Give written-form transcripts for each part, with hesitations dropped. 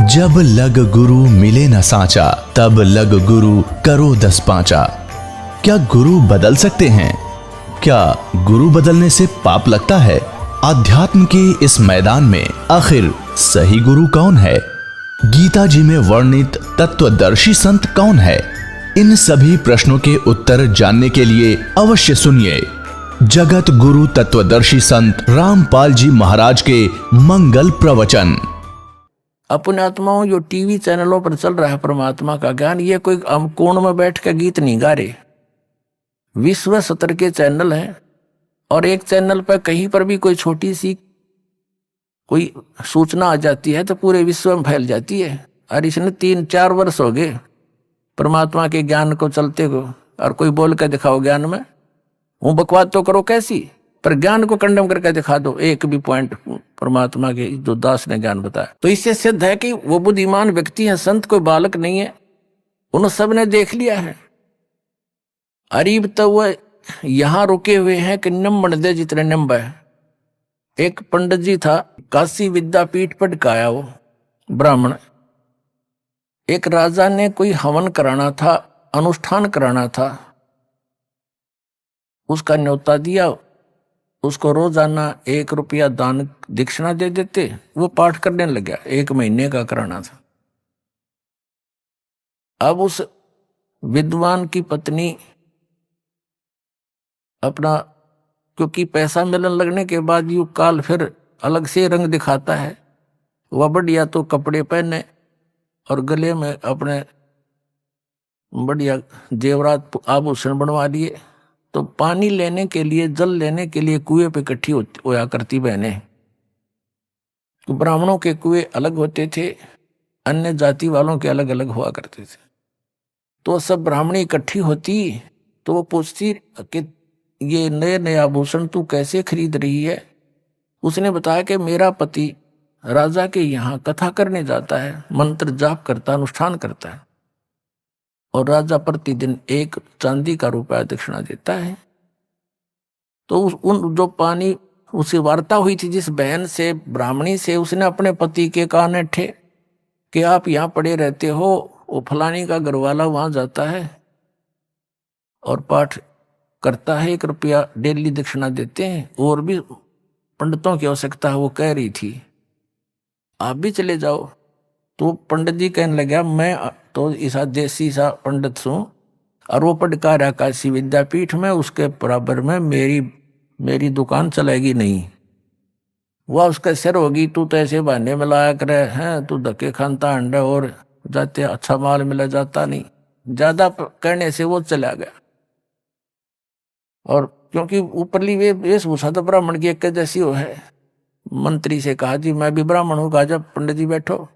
जब लग गुरु मिले न साचा, तब लग गुरु करो 10 पांचा। क्या गुरु बदल सकते हैं? क्या गुरु बदलने से पाप लगता है? अध्यात्म के इस मैदान में आखिर सही गुरु कौन है? गीता जी में वर्णित तत्वदर्शी संत कौन है? इन सभी प्रश्नों के उत्तर जानने के लिए अवश्य सुनिए जगत गुरु तत्वदर्शी संत रामपाल जी महाराज के मंगल प्रवचन। अपने आत्माओं जो टीवी चैनलों पर चल रहा है परमात्मा का ज्ञान, ये कोई हम कोण में बैठ के गीत नहीं गा रहे। विश्व स्तर के चैनल हैं और एक चैनल पर कहीं पर भी कोई छोटी सी कोई सूचना आ जाती है तो पूरे विश्व में फैल जाती है। और इसने 3-4 वर्ष हो गए परमात्मा के ज्ञान को चलते को, और कोई बोल के दिखाओ ज्ञान में, वो बकवास तो करो कैसी, पर ज्ञान को कंडम करके दिखा दो एक भी पॉइंट परमात्मा के जो दास ने ज्ञान बताया। तो इससे सिद्ध है कि वो बुद्धिमान व्यक्ति है, संत कोई बालक नहीं है, उन सब ने देख लिया है। अरीब तो वह यहां रुके हुए हैं कि निम्बण दे जितने निम्ब है। एक पंडित जी था, काशी विद्यापीठ पर टिकाया वो ब्राह्मण। एक राजा ने कोई हवन कराना था, अनुष्ठान कराना था, उसका न्योता दिया, उसको रोजाना 1 रुपया दान दक्षिणा दे देते। वो पाठ करने लग गया, 1 महीने का कराना था। अब उस विद्वान की पत्नी अपना, क्योंकि पैसा मिलन लगने के बाद यू काल फिर अलग से रंग दिखाता है, वह बढ़िया तो कपड़े पहने और गले में अपने बढ़िया जेवरात आभूषण बनवा लिए। तो पानी लेने के लिए, जल लेने के लिए कुएं पे इकट्ठी होया करती बहनें। तो ब्राह्मणों के कुएं अलग होते थे, अन्य जाति वालों के अलग अलग हुआ करते थे। तो सब ब्राह्मणी इकट्ठी होती तो वो पूछती कि ये नए नए आभूषण तू कैसे खरीद रही है? उसने बताया कि मेरा पति राजा के यहाँ कथा करने जाता है, मंत्र जाप करता, अनुष्ठान करता है, और राजा प्रतिदिन 1 चांदी का रुपया दक्षिणा देता है। तो उन जो पानी उसे वार्ता हुई थी जिस बहन से, ब्राह्मणी से, उसने अपने पति के कान ठे कि आप यहाँ पड़े रहते हो, वो फलानी का घरवाला वहां जाता है और पाठ करता है, 1 रुपया डेली दक्षिणा देते हैं, और भी पंडितों की आवश्यकता है। वो कह रही थी आप भी चले जाओ। तो पंडित जी कहने लगा मैं तो ऐसा देसी सा पंडित हूं, और वो पढ़का रहा काशी विद्यापीठ में, उसके बराबर में मेरी दुकान चलेगी नहीं। वह उसका सिर होगी, तू तो ऐसे बहाने में लाया करे हैं, तू धक्के खानता अंडे और जाते अच्छा माल मिला जाता नहीं। ज्यादा कहने से वो चला गया। और क्योंकि ऊपरली वे वेशभूषा तो ब्राह्मण की एक जैसी हो है, मंत्री से कहा जी मैं भी ब्राह्मण हूँ। कहा जब पंडित जी बैठो,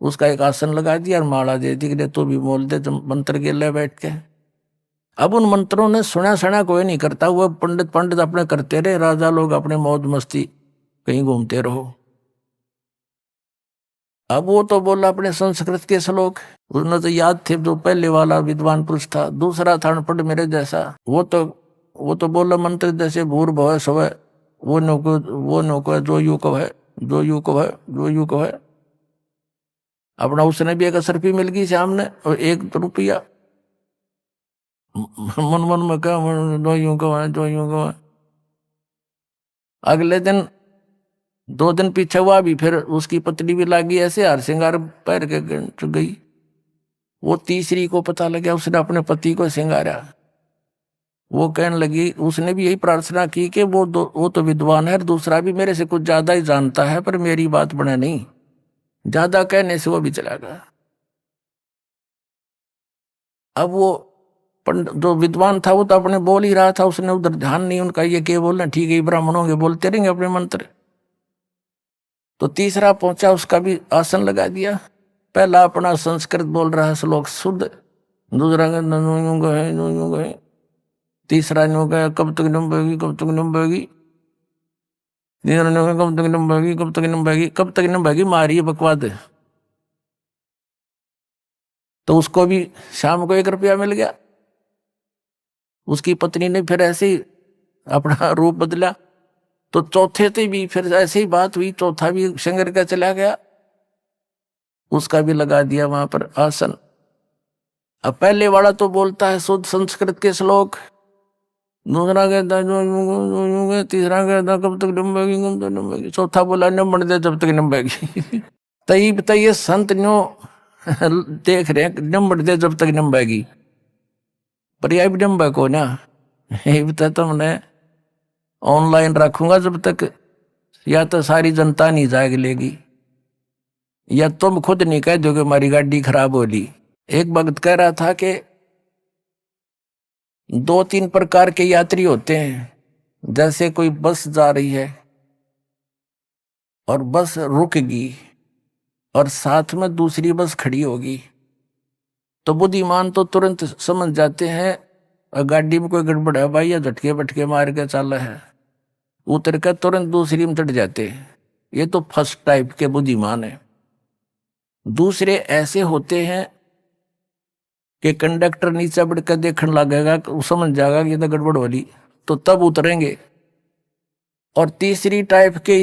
उसका एक आसन लगा दिया और माला दे दी कि तो भी बोल दे जब मंत्र के ले बैठ के। अब उन मंत्रों ने सुना कोई नहीं करता, वो पंडित अपने करते रहे, राजा लोग अपने मौज मस्ती कहीं घूमते रहो। अब वो तो बोला अपने संस्कृत के श्लोक, उन्हें तो याद थे, जो पहले वाला विद्वान पुरुष था। दूसरा था अनपढ़ मेरे जैसा, वो तो बोला मंत्र जैसे भूर भव स्वय, वो नो जो यू को है, जो यू को है, जो यू को है। अपना उसने भी एक असरफी मिल गई सामने और 1 रुपया मन में क्या, जो यूं को है, जो यूं को है। अगले दिन 2 दिन पीछे हुआ भी, फिर उसकी पत्नी भी लागी ऐसे हार श्रृंगार पैर के गई। वो तीसरी को पता लगा, उसने अपने पति को श्रृंगारा। वो कहने लगी, उसने भी यही प्रार्थना की कि वो तो विद्वान है, दूसरा भी मेरे से कुछ ज्यादा ही जानता है, पर मेरी बात बने नहीं। ज्यादा कहने से वो भी चला गया। अब वो जो विद्वान था वो तो अपने बोल ही रहा था, उसने उधर ध्यान नहीं उनका, ये क्या बोलना, ठीक है ब्राह्मणों के बोलते रहेंगे अपने मंत्र। तो तीसरा पहुंचा, उसका भी आसन लगा दिया। पहला अपना संस्कृत बोल रहा है श्लोक शुद्ध, दूसरा है, तीसरा न्यू गया कब तक नंबेगी, कब तक नंबेगी, कब तक नंबेगी, कब तक नंबेगी, कब तक नंबेगी, मारी बकवाद। तो उसको भी शाम को 1 रुपया मिल गया। उसकी पत्नी ने फिर ऐसे ही अपना रूप बदला। तो चौथे से भी फिर ऐसे ही बात हुई, चौथा भी शंकर का चला गया। उसका भी लगा दिया वहां पर आसन। अब पहले वाला तो बोलता है शुद्ध संस्कृत के श्लोक, दूसरा कहता है जो तीसरा कहता कब तक डूबेगी कब तक डूबेगी, चौथा बोला न बन दे जब तक डूबेगी। तई बता ये संत न्यो देख रहे हैं न बढ़ दे जब तक डूबेगी, पर यह भी डूबे को ना, ये बता तुमने ऑनलाइन रखूंगा जब तक, या तो सारी जनता नहीं जाग लेगी, या तुम खुद नहीं कह दोगे हमारी गाड़ी खराब होली। एक वक्त कह रहा था कि 2-3 प्रकार के यात्री होते हैं, जैसे कोई बस जा रही है और बस रुकेगी और साथ में दूसरी बस खड़ी होगी, तो बुद्धिमान तो तुरंत समझ जाते हैं गाड़ी में कोई गड़बड़ है भाई, या झटके बटके मार के चल है, उतर कर तुरंत दूसरी में चढ़ जाते हैं। ये तो फर्स्ट टाइप के बुद्धिमान है। दूसरे ऐसे होते हैं कि कंडक्टर नीचे बढ़ कर देखने लगेगा, वो समझ जाएगा कि ये तो गड़बड़ हो रही, तो तब उतरेंगे। और तीसरी टाइप के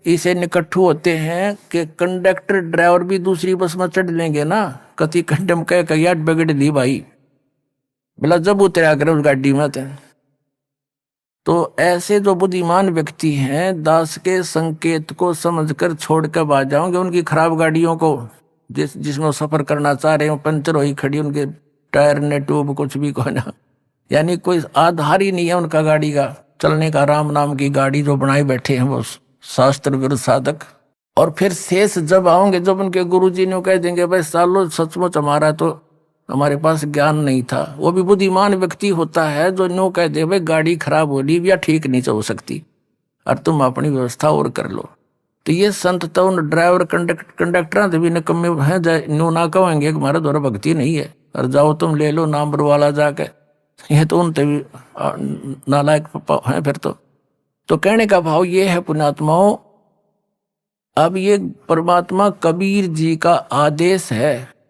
इसे निकट्ठू होते हैं कि कंडक्टर ड्राइवर भी दूसरी बस में चढ़ लेंगे ना, कति कंडम कह यार बिगड़ दी भाई, बोला जब उतरा करे उस गाड़ी में। तो ऐसे जो बुद्धिमान व्यक्ति हैं दास के संकेत को समझकर छोड़कर आ जाओगे उनकी खराब गाड़ियों को, जिसमें वो सफर करना चाह रहे हो, पंचर हो ही खड़ी, उनके टायर ने ट्यूब कुछ भी को ना, यानी कोई आधार ही नहीं है उनका गाड़ी का चलने का। राम नाम की गाड़ी जो बनाए बैठे हैं वो शास्त्र विरुद्ध साधक। और फिर शेष जब आओगे, जब उनके गुरुजी ने कह देंगे भाई सालो सचमुच हमारा तो हमारे पास ज्ञान नहीं था, वो भी बुद्धिमान व्यक्ति होता है जो नो कह दे भाई गाड़ी खराब हो रही या ठीक नहीं चल सकती और तुम अपनी व्यवस्था और कर लो। तो ये संत तो उन ड्राइवर कंडक्टर भी निकम्मे हैं, नो ना कहेंगे हमारा द्वारा भक्ति नहीं है और जाओ तुम ले लो नंबर वाला जाके, ये तो उनते भी नालायक है फिर तो कहने का भाव ये है पुण्यात्माओं, अब ये परमात्मा कबीर जी का आदेश है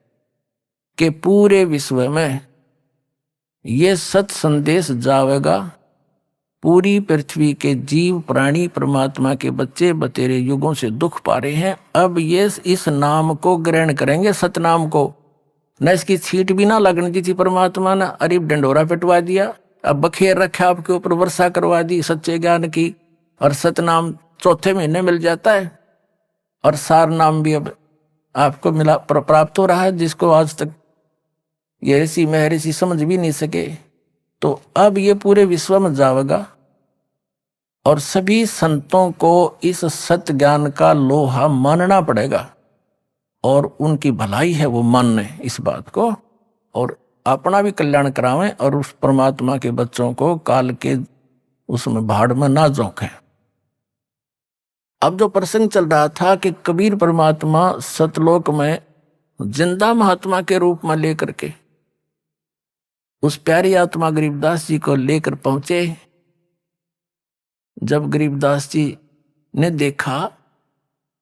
कि पूरे विश्व में ये सत संदेश जावेगा, पूरी पृथ्वी के जीव प्राणी परमात्मा के बच्चे बतेरे युगों से दुख पा रहे हैं, अब ये इस नाम को ग्रहण करेंगे, सतनाम को। न इसकी छीट भी ना लगने दी थी परमात्मा ने, अरे डंडोरा पिटवा दिया, अब बखेर रखा आपके ऊपर, वर्षा करवा दी सच्चे ज्ञान की, और सतनाम चौथे महीने मिल जाता है, और सार नाम भी अब आपको मिला प्राप्त हो रहा है, जिसको आज तक ये ऋषि महर्षि समझ भी नहीं सके। तो अब ये पूरे विश्व में जाएगा और सभी संतों को इस सत्य ज्ञान का लोहा मानना पड़ेगा, और उनकी भलाई है वो माने इस बात को, और अपना भी कल्याण करावें, और उस परमात्मा के बच्चों को काल के उसमें भाड़ में ना झोंके। अब जो प्रसंग चल रहा था कि कबीर परमात्मा सतलोक में जिंदा महात्मा के रूप में लेकर के उस प्यारी आत्मा गरीबदास जी को लेकर पहुंचे। जब गरीबदास जी ने देखा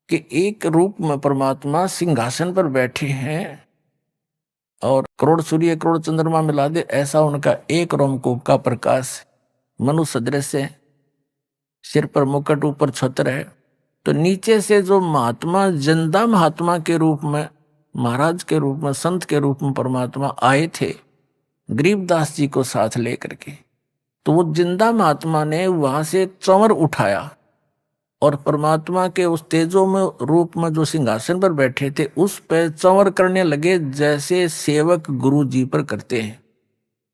कि एक रूप में परमात्मा सिंहासन पर बैठे हैं और करोड़ सूर्य करोड़ चंद्रमा मिला दे ऐसा उनका एक रोमकूप का प्रकाश, मनुष्य सदृश है, सिर पर मुकुट, ऊपर छत्र है। तो नीचे से जो महात्मा जिंदा महात्मा के रूप में, महाराज के रूप में, संत के रूप में परमात्मा आए थे गरीबदास जी को साथ लेकर के, तो वो जिंदा महात्मा ने वहां से चंवर उठाया और परमात्मा के उस तेजो में रूप में जो सिंहासन पर बैठे थे उस पर चंवर करने लगे, जैसे सेवक गुरु जी पर करते हैं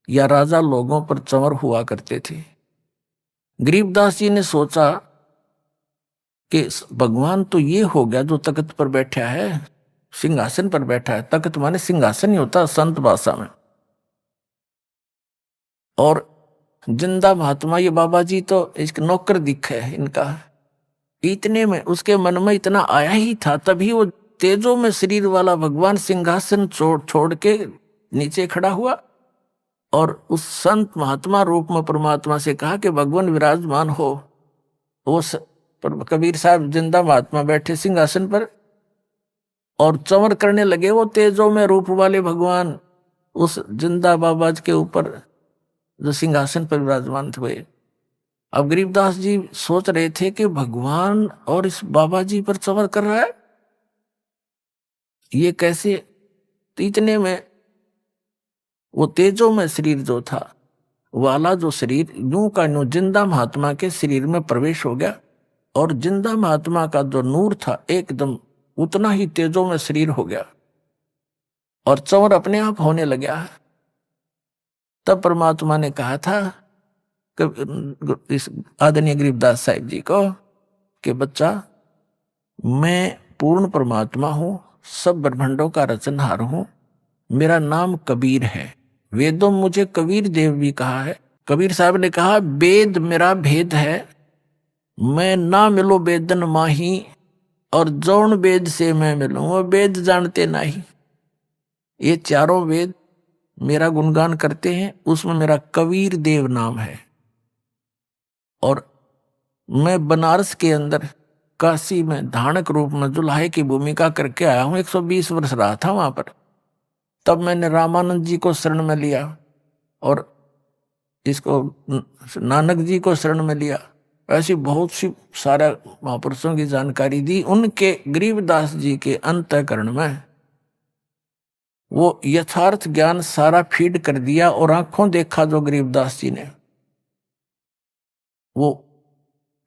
या राजा लोगों पर चंवर हुआ करते थे। गरीबदास जी ने सोचा कि भगवान तो ये हो गया जो तख्त पर बैठा है, सिंहासन पर बैठा है, तख्त माने सिंहासन ही होता संत भाषा में, और जिंदा महात्मा ये बाबा जी तो एक नौकर दिखा है इनका। इतने में उसके मन में इतना आया ही था, तभी वो तेजो में शरीर वाला भगवान सिंहासन छोड़ के नीचे खड़ा हुआ और उस संत महात्मा रूप में परमात्मा से कहा कि भगवान विराजमान हो। वो कबीर साहब जिंदा महात्मा बैठे सिंहासन पर और चंवर करने लगे वो तेजो में रूप वाले भगवान उस जिंदा बाबा के ऊपर जो सिंहासन पर विराजमान हुए। अब गरीबदास जी सोच रहे थे कि भगवान और इस बाबा जी पर चंवर कर रहा है, ये कैसे? तो इतने में वो तेजो में शरीर जो था वाला जो शरीर यूं का यूं जिंदा महात्मा के शरीर में प्रवेश हो गया, और जिंदा महात्मा का जो नूर था एकदम उतना ही तेजो में शरीर हो गया, और चंवर अपने आप होने लगा। तब परमात्मा ने कहा था इस आदरणीय गरीबदास साहिब जी को कि बच्चा, मैं पूर्ण परमात्मा हूं, सब ब्रह्मांडों का रचनहार हूं, मेरा नाम कबीर है। वेदों में मुझे कबीर देव भी कहा है। कबीर साहब ने कहा वेद मेरा भेद है, मैं ना मिलो वेदन माही, और जौन वेद से मैं मिलूं वो वेद जानते नहीं। ये चारों वेद मेरा गुणगान करते हैं, उसमें मेरा कबीर देव नाम है। और मैं बनारस के अंदर काशी में धानक रूप में जुल्हे की भूमिका करके आया हूं, 120 वर्ष रहा था वहां पर। तब मैंने रामानंद जी को शरण में लिया और इसको नानक जी को शरण में लिया। ऐसी बहुत सी सारा महापुरुषों की जानकारी दी। उनके गरीबदास जी के अंतःकरण में वो यथार्थ ज्ञान सारा फीड कर दिया, और आंखों देखा जो गरीबदास जी ने, वो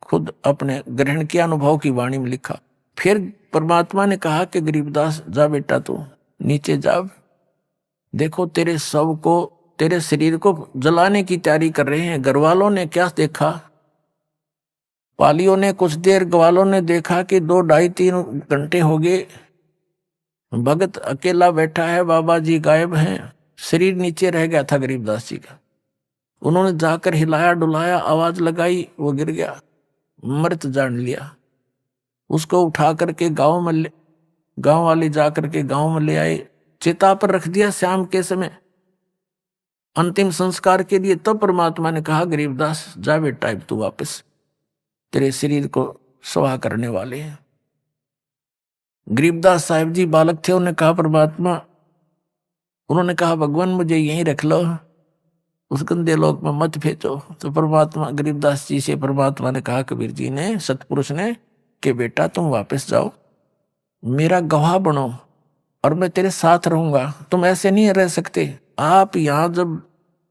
खुद अपने ग्रहण के अनुभव की वाणी में लिखा। फिर परमात्मा ने कहा कि गरीबदास जा बेटा, तू नीचे जा, देखो तेरे शव को, तेरे शरीर को जलाने की तैयारी कर रहे हैं। घरवालों ने क्या देखा? पालियों ने कुछ देर, ग्वालों ने देखा कि 2 ढाई 3 घंटे हो गए, भगत अकेला बैठा है, बाबा जी गायब हैं। शरीर नीचे रह गया था गरीबदास जी का। उन्होंने जाकर हिलाया डुलाया, आवाज लगाई, वो गिर गया, मृत जान लिया। उसको उठा करके गांव वाले जाकर के गांव में ले आए, चिता पर रख दिया शाम के समय अंतिम संस्कार के लिए। तब परमात्मा ने कहा गरीबदास जा बेटा, तू वापस, तेरे शरीर को स्वाह करने वाले हैं। गरीबदास साहिब जी बालक थे, उन्होंने कहा परमात्मा, उन्होंने कहा भगवान मुझे यहीं रख लो, उस गंदे लोक में मत भेजो। तो परमात्मा गरीबदास जी से परमात्मा ने कहा, कबीर जी ने, सतपुरुष ने, कि बेटा तुम वापस जाओ, मेरा गवाह बनो और मैं तेरे साथ रहूंगा। तुम ऐसे नहीं रह सकते। आप यहां जब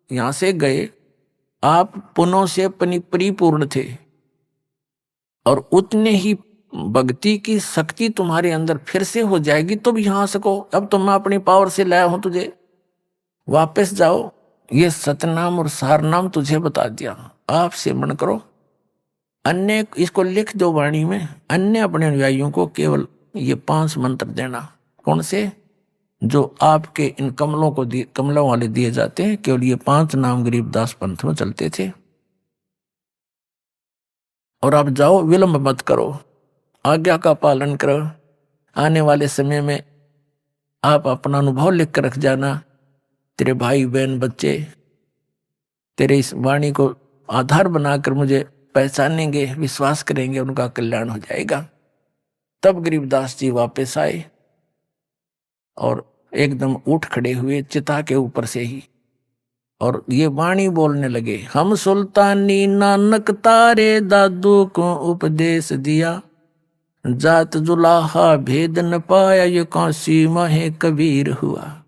यहां से गए, आप पुनः से परिपूर्ण थे, और उतने ही भक्ति की शक्ति तुम्हारे अंदर फिर से हो जाएगी, तुम यहां सको। अब तो मैं अपनी पावर से लाया हूं तुझे, वापस जाओ। ये सतनाम और सारनाम तुझे बता दिया, आप सिमरण करो। अन्य इसको लिख दो वाणी में, अन्य अपने अनुयायियों को केवल ये 5 मंत्र देना। कौन से? जो आपके इन कमलों वाले दिए जाते हैं, केवल ये 5 नाम गरीबदास पंथ में चलते थे। और आप जाओ, विलंब मत करो, आज्ञा का पालन करो। आने वाले समय में आप अपना अनुभव लिख कर रख जाना। तेरे भाई बहन बच्चे तेरे इस वाणी को आधार बनाकर मुझे पहचानेंगे, विश्वास करेंगे, उनका कल्याण हो जाएगा। तब गरीबदास जी वापस आए और एकदम उठ खड़े हुए चिता के ऊपर से ही, और ये वाणी बोलने लगे, हम सुल्तानी नानक तारे दादू को उपदेश दिया, जात जुलाहा भेद न पाया, ये काशी माहे कबीर हुआ।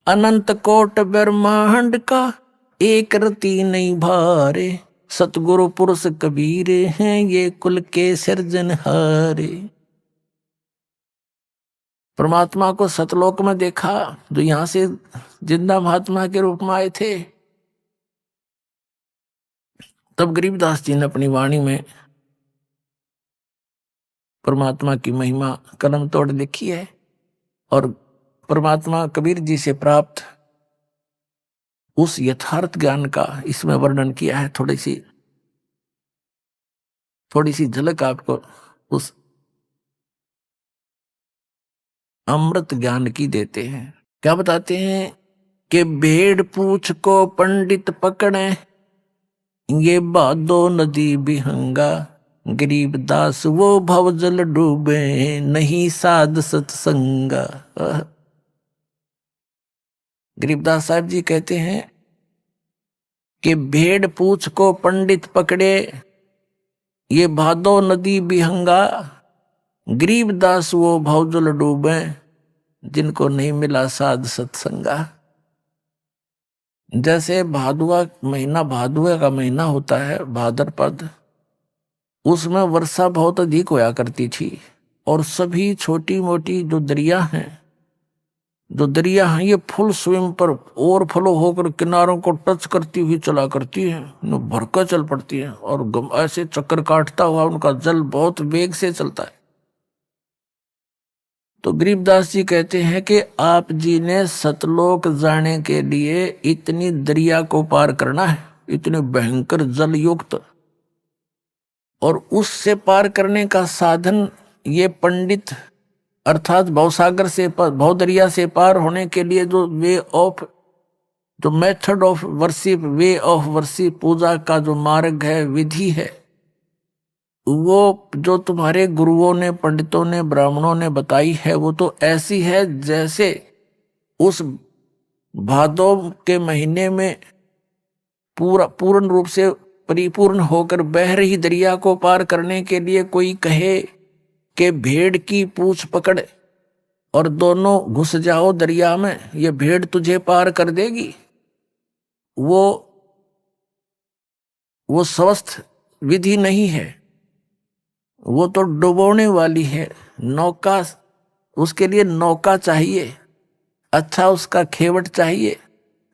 अनंत कोट ब्रह्मांड का एक रति नहीं भारे, सतगुरु पुरुष कबीर हैं ये कुल के सिरजनहारे। परमात्मा को सतलोक में देखा, जो यहां से जिंदा महात्मा के रूप में आए थे। तब गरीबदास जी ने अपनी वाणी में परमात्मा की महिमा कलम तोड़ लिखी है, और परमात्मा कबीर जी से प्राप्त उस यथार्थ ज्ञान का इसमें वर्णन किया है। थोड़ी सी झलक आपको उस अमृत ज्ञान की देते हैं। क्या बताते हैं कि भेड़ पूछ को पंडित पकड़े, ये बादो नदी बिहंगा, गरीबदास वो भवजल डूबे, नहीं साध सत्संगा। गरीबदास साहब जी कहते हैं कि भेड़ पूछ को पंडित पकड़े, ये भादो नदी बिहंगा, गरीबदास वो भवजल डूबे, जिनको नहीं मिला साध सत्संगा। जैसे भादुआ महीना, भादुआ का महीना होता है भाद्रपद, उसमें वर्षा बहुत अधिक होया करती थी और सभी छोटी मोटी जो दरिया हैं ये फुल स्विम पर ओवरफ्लो होकर किनारों को टच करती हुई चला करती है, भरकर चल पड़ती है और ऐसे चक्कर काटता हुआ उनका जल बहुत वेग से चलता है। तो गरीबदास जी कहते हैं कि आप जी ने सतलोक जाने के लिए इतनी दरिया को पार करना है, इतने भयंकर जल युक्त, और उससे पार करने का साधन ये पंडित अर्थात भवसागर से भवदरिया से पार होने के लिए जो method of worship, way of worship, पूजा का जो मार्ग है, विधि है, वो जो तुम्हारे गुरुओं ने, पंडितों ने, ब्राह्मणों ने बताई है, वो तो ऐसी है जैसे उस भादों के महीने में पूर्ण रूप से परिपूर्ण होकर बह रही दरिया को पार करने के लिए कोई कहे कि भेड़ की पूंछ पकड़ और दोनों घुस जाओ दरिया में, ये भेड़ तुझे पार कर देगी। वो स्वस्थ विधि नहीं है, वो तो डुबोने वाली है। नौका, उसके लिए नौका चाहिए, अच्छा उसका खेवट चाहिए,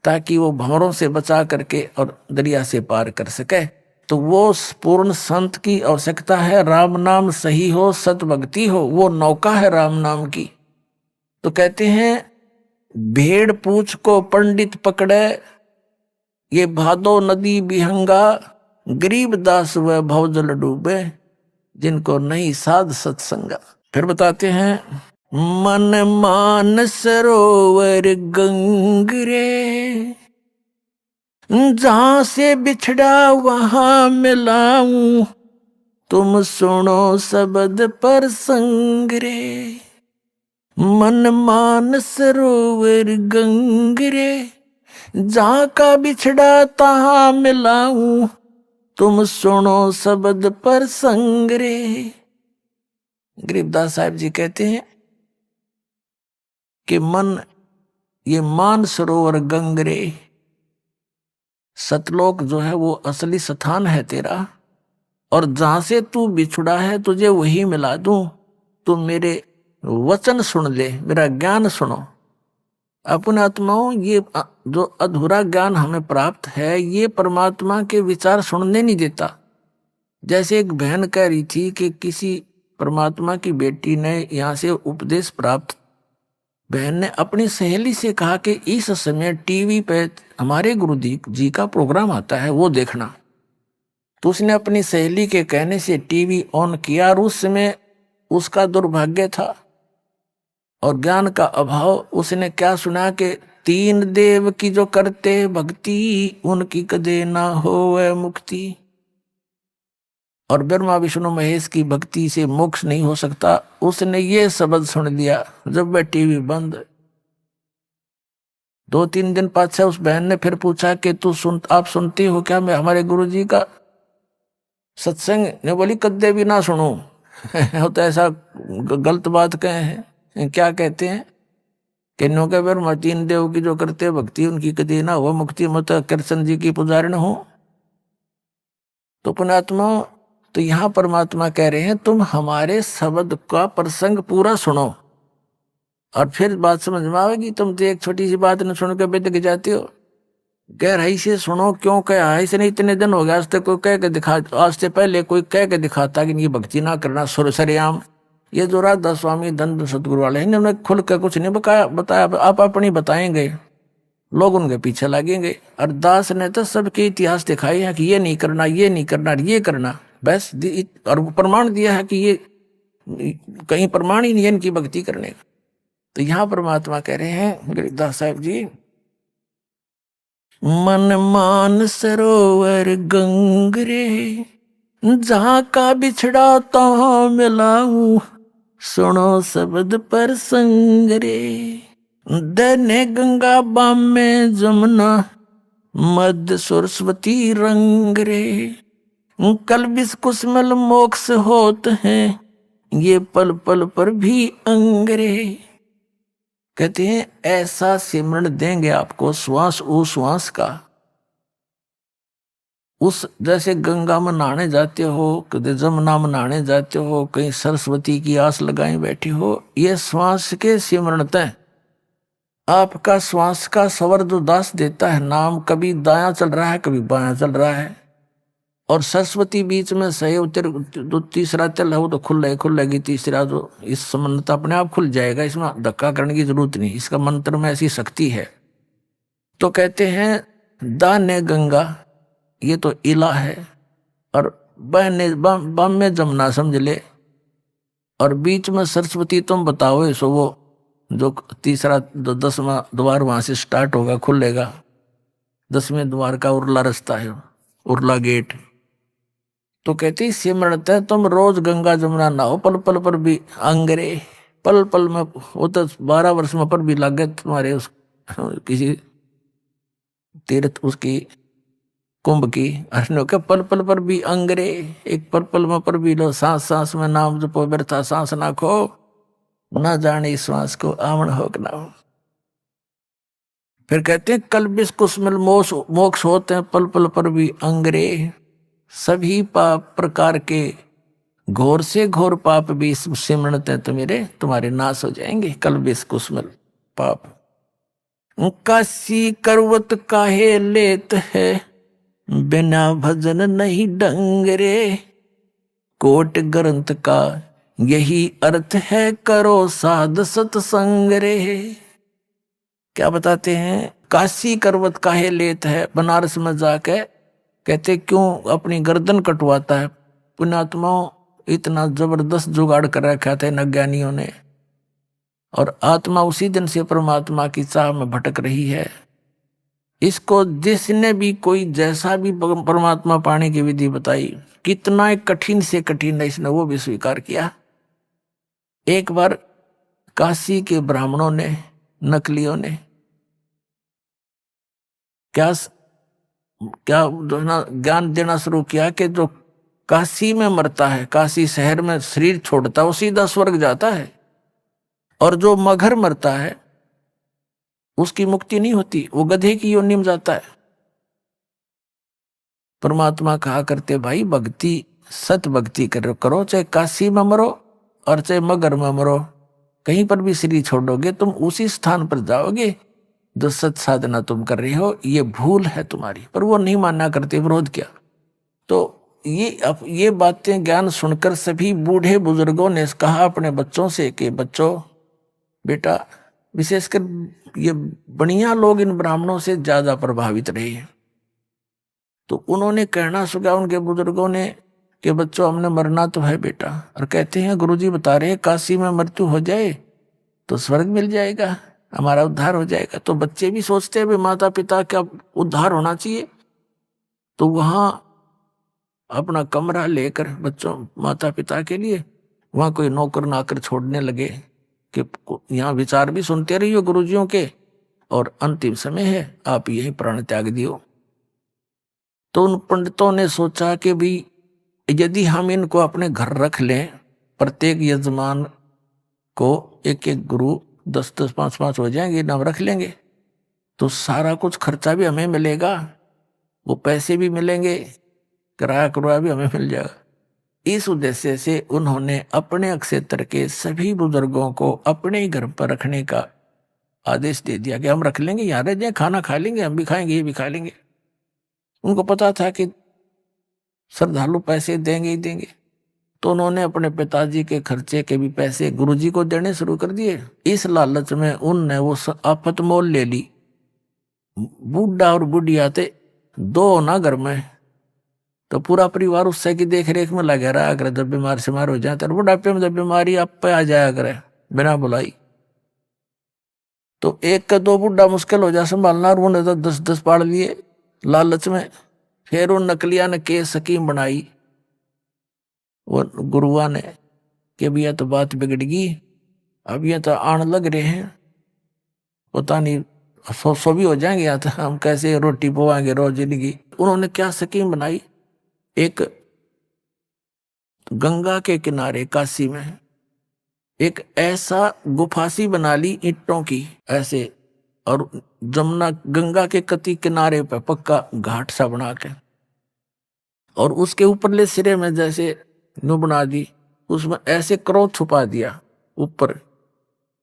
ताकि वो भंवरों से बचा करके और दरिया से पार कर सके। तो वो पूर्ण संत की आवश्यकता है। राम नाम सही हो, सत भक्ति हो, वो नौका है राम नाम की। तो कहते हैं भेड़ पूछ को पंडित पकड़े, ये भादो नदी बिहंगा, गरीब दास व भवजल डूबे, जिनको नहीं साध सत्संगा। फिर बताते हैं मन मान सरोवर गंगरे, जहां से बिछड़ा वहां मिलाऊं, तुम सुनो शब्द पर संग रे। मन मान सरोवर गंगरे, जहां का बिछड़ा तहां मिलाऊं, तुम सुनो शब्द पर संग रे। गरीबदास साहब जी कहते हैं कि मन, ये मान सरोवर गंगरे, सतलोक जो है वो असली स्थान है तेरा, और जहां से तू बिछुड़ा है तुझे वही मिला दूं। तू मेरे वचन सुन ले, मेरा ज्ञान सुनो। अपने आत्माओं, ये जो अधूरा ज्ञान हमें प्राप्त है, ये परमात्मा के विचार सुनने नहीं देता। जैसे एक बहन कह रही थी कि किसी परमात्मा की बेटी ने यहाँ से उपदेश प्राप्त, बहन ने अपनी सहेली से कहा कि इस समय टीवी पे हमारे गुरु जी का प्रोग्राम आता है, वो देखना। तो उसने अपनी सहेली के कहने से टीवी ऑन किया, और उस समय उसका दुर्भाग्य था और ज्ञान का अभाव। उसने क्या सुना कि 3 देव की जो करते भक्ति, उनकी कदे ना होवे मुक्ति। और ब्रह्मा विष्णु महेश की भक्ति से मोक्ष नहीं हो सकता। उसने ये शब्द सुन लिया जब वह टीवी बंद। 2-3 दिन पाछे उस बहन ने फिर पूछा कि आप सुनती हो क्या मैं हमारे गुरुजी का सत्संग? ने बोली कद्दे भी ना सुनो। तो ऐसा गलत बात कहे हैं। क्या कहते हैं कि नो के ब्रह्मा 3 देव की जो करते भक्ति, उनकी कदे ना हो मुक्ति, मत कृष्ण जी की पुजारी न हो। तो पुण्यात्मा, तो यहां परमात्मा कह रहे हैं तुम हमारे शब्द का प्रसंग पूरा सुनो और फिर बात समझ में आएगी। तुम तो एक छोटी सी बात न सुन के बेतक जाते हो। गहराई से सुनो। क्यों कहा है इसने? इतने दिन हो गया आज तक कोई कह के दिखा, आज से पहले कोई कह के दिखाता कि ये भक्ति ना करना सरेआम। ये जो राधा स्वामी धन सतगुरु वाले हैं, इन्होंने खुल कर कुछ नहीं बताया। आप अपनी बताएंगे, लोग उनके पीछे लगेंगे। और दास ने तो सबके इतिहास दिखाए हैं कि ये नहीं करना, ये नहीं करना, ये करना, बस। और प्रमाण दिया है कि ये कहीं प्रमाण ही नहीं है इनकी भक्ति करने का। तो यहां परमात्मा कह रहे हैं गरीबदास साहब जी, मन मान सरोवर गंगरे, जहां का बिछड़ा तहां मिलाऊं, सुनो शब्द पर संग रे। दने गंगा बाम में जमुना, मध्य सरस्वती रंग रे। कल बिस कुसमल मोक्ष होत हैं, ये पल पल पर भी अंगरे। कहते हैं ऐसा सिमरण देंगे आपको श्वास ओ श्वास का। उस जैसे गंगा में नहाने जाते हो, कभी जमुना में नहाने जाते हो, कहीं सरस्वती की आस लगाए बैठी हो, ये श्वास के सिमरण तय आपका श्वास का स्वर जो दास देता है नाम, कभी दायां चल रहा है कभी बायां चल रहा है, और सरस्वती बीच में सही उतर जो तीसरा चल है वो तो खुलेगी तीसरा जो इस संबंध अपने आप खुल जाएगा, इसमें धक्का करने की जरूरत नहीं, इसका मंत्र में ऐसी शक्ति है। तो कहते हैं दाने गंगा ये तो इला है, और बहने बम में जमुना समझ ले, और बीच में सरस्वती तुम बताओ सो वो जो तीसरा जो 10वां द्वार वहां से स्टार्ट होगा खुलेगा, 10वें द्वार का उरला रास्ता है, उरला गेट। तो कहती सिमरत है तुम रोज गंगा जमुना नहाओ, पल पल पर भी अंगरे, पल पल में वो तो 12 वर्ष में पर भी लागे तुम्हारे उस किसी तीर्थ उसकी कुंभ की अर्णों के पल पल पर भी अंगरे, एक पल पल में पर भी लो, सांस सांस में नाम जपो व्यर्था सांस ना खो, ना जाने इस श्वास को आमण हो कि ना हो। फिर कहते हैं कल बिस कुसमिल मोक्ष होते हैं पल पल पर भी अंगरे, सभी पाप प्रकार के घोर से घोर पाप भी सिमरते तो मेरे तुम्हारे नाश हो जाएंगे। कल बिस कुसमिल पाप काशी करवत काहे लेत है, बिना भजन नहीं डंगरे, कोट ग्रंथ का यही अर्थ है करो साध सत्संग रे। क्या बताते हैं काशी करवत काहे लेत है, बनारस में जाके कहते क्यों अपनी गर्दन कटवाता है। पुण्यात्माओं इतना जबरदस्त जुगाड़ कर रखा था इन अज्ञानियों ने, और आत्मा उसी दिन से परमात्मा की चाह में भटक रही है। इसको जिसने भी कोई जैसा भी परमात्मा पाने की विधि बताई, कितना कठिन से कठिन है, इसने वो भी स्वीकार किया। एक बार काशी के ब्राह्मणों ने, नकलियों ने क्या ज्ञान देना शुरू किया कि जो काशी में मरता है, काशी शहर में शरीर छोड़ता है, वो सीधा स्वर्ग जाता है, और जो मगर मरता है उसकी मुक्ति नहीं होती, वो गधे की योनि में जाता है। परमात्मा कहा करते भाई भक्ति सत भक्ति करो, चाहे काशी में मरो और चाहे मगर में मरो, कहीं पर भी शरीर छोड़ोगे तुम उसी स्थान पर जाओगे जो सत साधना तुम कर रहे हो, ये भूल है तुम्हारी। पर वो नहीं मानना करते, विरोध किया। तो ये बातें ज्ञान सुनकर सभी बूढ़े बुजुर्गों ने कहा अपने बच्चों से कि बच्चों बेटा, विशेषकर ये बढ़िया लोग इन ब्राह्मणों से ज्यादा प्रभावित रहे हैं। तो उन्होंने कहना सुना उनके बुजुर्गों ने कि बच्चों हमने मरना तो है बेटा, और कहते हैं गुरुजी बता रहे काशी में मृत्यु हो जाए तो स्वर्ग मिल जाएगा, हमारा उद्धार हो जाएगा। तो बच्चे भी सोचते हैं माता पिता का उद्धार होना चाहिए, तो वहां अपना कमरा लेकर बच्चों माता पिता के लिए वहां कोई नौकर नाकर छोड़ने लगे कि यहाँ विचार भी सुनते रहिए गुरुजियों के, और अंतिम समय है आप यही प्राण त्याग दियो। तो उन पंडितों ने सोचा कि भी यदि हम इनको अपने घर रख लें, प्रत्येक यजमान को एक एक गुरु 10-10 5-5 हो जाएंगे, नाम रख लेंगे, तो सारा कुछ खर्चा भी हमें मिलेगा, वो पैसे भी मिलेंगे, किराया कुराया भी हमें मिल जाएगा। इस उद्देश्य से उन्होंने अपने क्षेत्र के सभी बुजुर्गों को अपने ही घर पर रखने का आदेश दे दिया कि हम रख लेंगे, यहाँ रह जाए, खाना खा लेंगे, हम भी खाएंगे, ये भी खा लेंगे। उनको पता था कि श्रद्धालु पैसे देंगे ही देंगे, तो उन्होंने अपने पिताजी के खर्चे के भी पैसे गुरुजी को देने शुरू कर दिए। इस लालच में उनने वो आफत मोल ले ली। बूढ़ा और बुढ़िया थे दो ना घर में, तो पूरा परिवार उससे की देख रेख में लगा रहा अगर जब बीमार शिमार हो जाए, तो बुढ़ापे में जब बीमारी आप पे आ जाया करे बिना बुलाई, तो एक का दो बुढ़ा मुश्किल हो जाए संभालना, और उन्होंने तो 10-10 पाड़ लिए लालच में। फिर उन नकलिया ने केस स्कीम बनाई वो गुरुआ ने कि भैया तो बात बिगड़ गई, अब ये तो आण लग रहे हैं, पता नहीं 100 भी हो जाएंगे, या तो हम कैसे रोटी पवाएंगे रोज जिंदगी। उन्होंने क्या स्कीम बनाई, एक गंगा के किनारे काशी में एक ऐसा गुफासी बना ली ईंटों की ऐसे, और जमुना गंगा के कति किनारे पे पक्का घाट सा बना के, और उसके ऊपरले सिरे में जैसे नु बना दी, उसमें ऐसे क्रोध छुपा दिया ऊपर,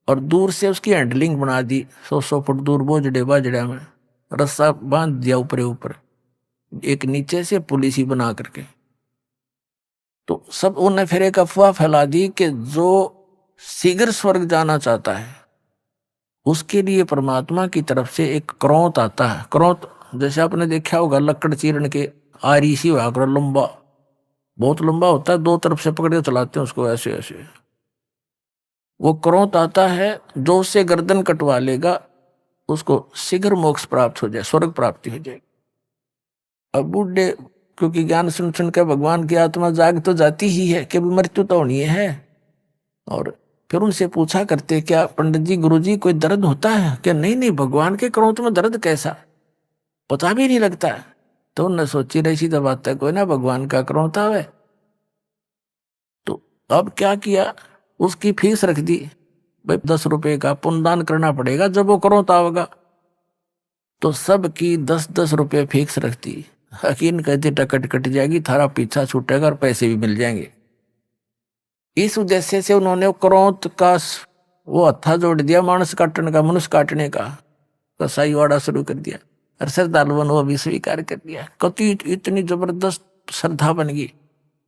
और दूर से उसकी हैंडलिंग बना दी 100 फुट दूर बोझड़े बाजड़े में रस्सा बांध दिया ऊपर ऊपर, एक नीचे से पुलिस ही बना करके। तो सब उन्हें फिर एक अफवाह फैला दी कि जो शीघ्र स्वर्ग जाना चाहता है उसके लिए परमात्मा की तरफ से एक क्रोत आता है। क्रोत जैसे आपने देखा होगा लकड़ चीरन के आरी सी हुआ करो, लंबा, बहुत लंबा होता है, दो तरफ से पकड़ के चलाते हैं उसको ऐसे ऐसे। वो क्रोत आता है, जो उससे गर्दन कटवा लेगा उसको शीघ्र मोक्ष प्राप्त हो जाए, स्वर्ग प्राप्ति हो जाए। अब बूढ़े क्योंकि ज्ञान सुन सुन के भगवान की आत्मा जाग तो जाती ही है कि मृत्यु तो होनी है, और फिर उनसे पूछा करते क्या पंडित जी गुरु जी कोई दर्द होता है क्या? नहीं नहीं, भगवान के क्रोध में दर्द कैसा, पता भी नहीं लगता है। तो उन्होंने सोची रही सी बात है, कोई ना भगवान का क्रोध आवे। तो अब क्या किया, उसकी फीस रख दी, भाई 10 रुपए का पुण्यदान करना पड़ेगा जब वो क्रोध आवेगा। तो सबकी 10-10 रुपए फिक्स रख दी। हकीन कहते टिकट कट जाएगी, थारा पीछा छूटेगा और पैसे भी मिल जाएंगे। इस उद्देश्य से उन्होंने क्रोध का वो हत्था जोड़ दिया, मानस काटने का, मनुष्य काटने का कसाई वाड़ा शुरू कर दिया। और श्रद्धालुओं ने वो भी स्वीकार कर दिया। कति इतनी जबरदस्त श्रद्धा बन गई।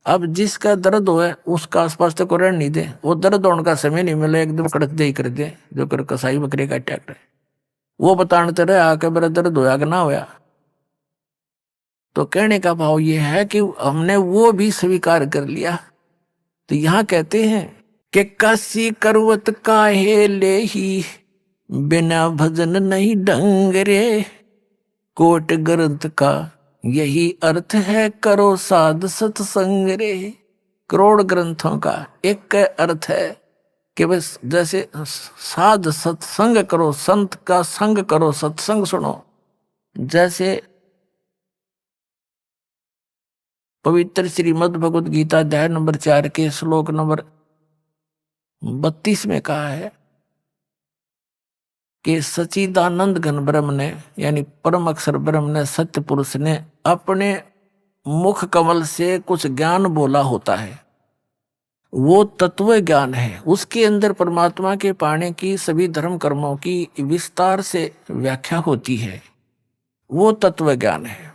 अब जिसका दर्द हो है उसका आसपास तो कोई नहीं दे, वो दर्द होने का समय नहीं मिले, एकदम कड़क दे कर दे, जो कर कसाई बकरे का अटैक रहे वो बताते रहे आके मेरा दर्द होया कि ना होया। तो कहने का भाव ये है कि हमने वो भी स्वीकार कर लिया। तो यहां कहते हैं कि काशी करवत काहे ले ही, बिना भजन नहीं ढंग रे, कोट ग्रंथ का यही अर्थ है, करो साध सत्संग रे। करोड़ ग्रंथों का एक अर्थ है कि बस जैसे साध सत्संग करो, संत का संग करो, सत्संग सुनो। जैसे पवित्र श्रीमद् भगवद गीता अध्याय नंबर 4 के श्लोक नंबर 32 में कहा है कि सच्चिदानंद घन ब्रह्म ने, यानी परम अक्षर ब्रह्म ने, सत्य पुरुष ने अपने मुख कमल से कुछ ज्ञान बोला होता है। वो तत्व ज्ञान है, उसके अंदर परमात्मा के पाने की सभी धर्म कर्मों की विस्तार से व्याख्या होती है। वो तत्व ज्ञान है।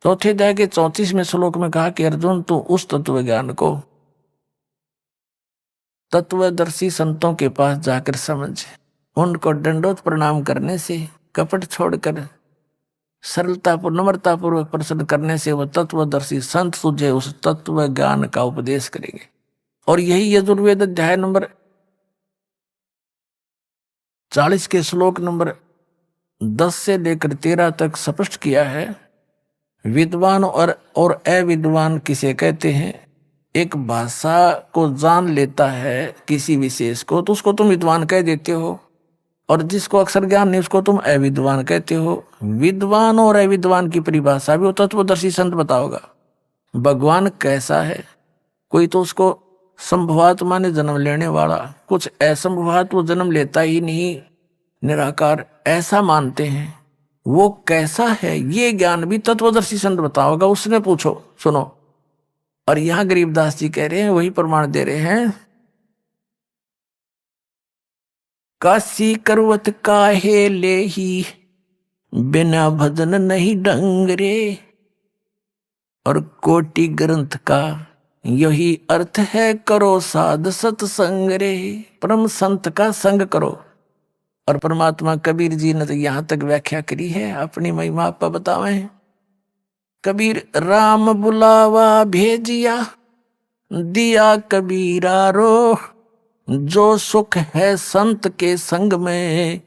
चौथे अध्याय के 34वें श्लोक में कहा कि अर्जुन तू उस तत्व ज्ञान को तत्वदर्शी संतों के पास जाकर समझ। उनको दंडोत प्रणाम करने से, कपट छोड़कर सरलतापूर्वक नम्रतापूर्वक प्रश्न करने से वह तत्वदर्शी संत तुझे उस तत्व ज्ञान का उपदेश करेंगे। और यही यजुर्वेद अध्याय नंबर 40 के श्लोक नंबर 10 से लेकर 13 तक स्पष्ट किया है। विद्वान और अविद्वान किसे कहते हैं? एक भाषा को जान लेता है किसी विशेष को तो उसको तुम विद्वान कह देते हो, और जिसको अक्षर ज्ञान नहीं उसको तुम अविद्वान कहते हो। विद्वान और अविद्वान की परिभाषा भी वो तत्वदर्शी संत बताओगा। भगवान कैसा है? कोई तो उसको संभवात माने जन्म लेने वाला, कुछ असंभवात वो जन्म लेता ही नहीं, निराकार ऐसा मानते हैं। वो कैसा है ये ज्ञान भी तत्वदर्शी संत बताओगा, उसने पूछो सुनो। और यहां गरीबदास जी कह रहे हैं, वही प्रमाण दे रहे हैं, काशी करवत काहे ले ही, बिना भजन नहीं ढंग रे, और कोटि ग्रंथ का यही अर्थ है, करो साध सत्संग रे। परम संत का संग करो। और परमात्मा कबीर जी ने तो यहां तक व्याख्या करी है, अपनी महिमा आप बतावे। कबीर राम बुलावा भेजिया, दिया कबीरा रो, जो सुख है संत के संग में,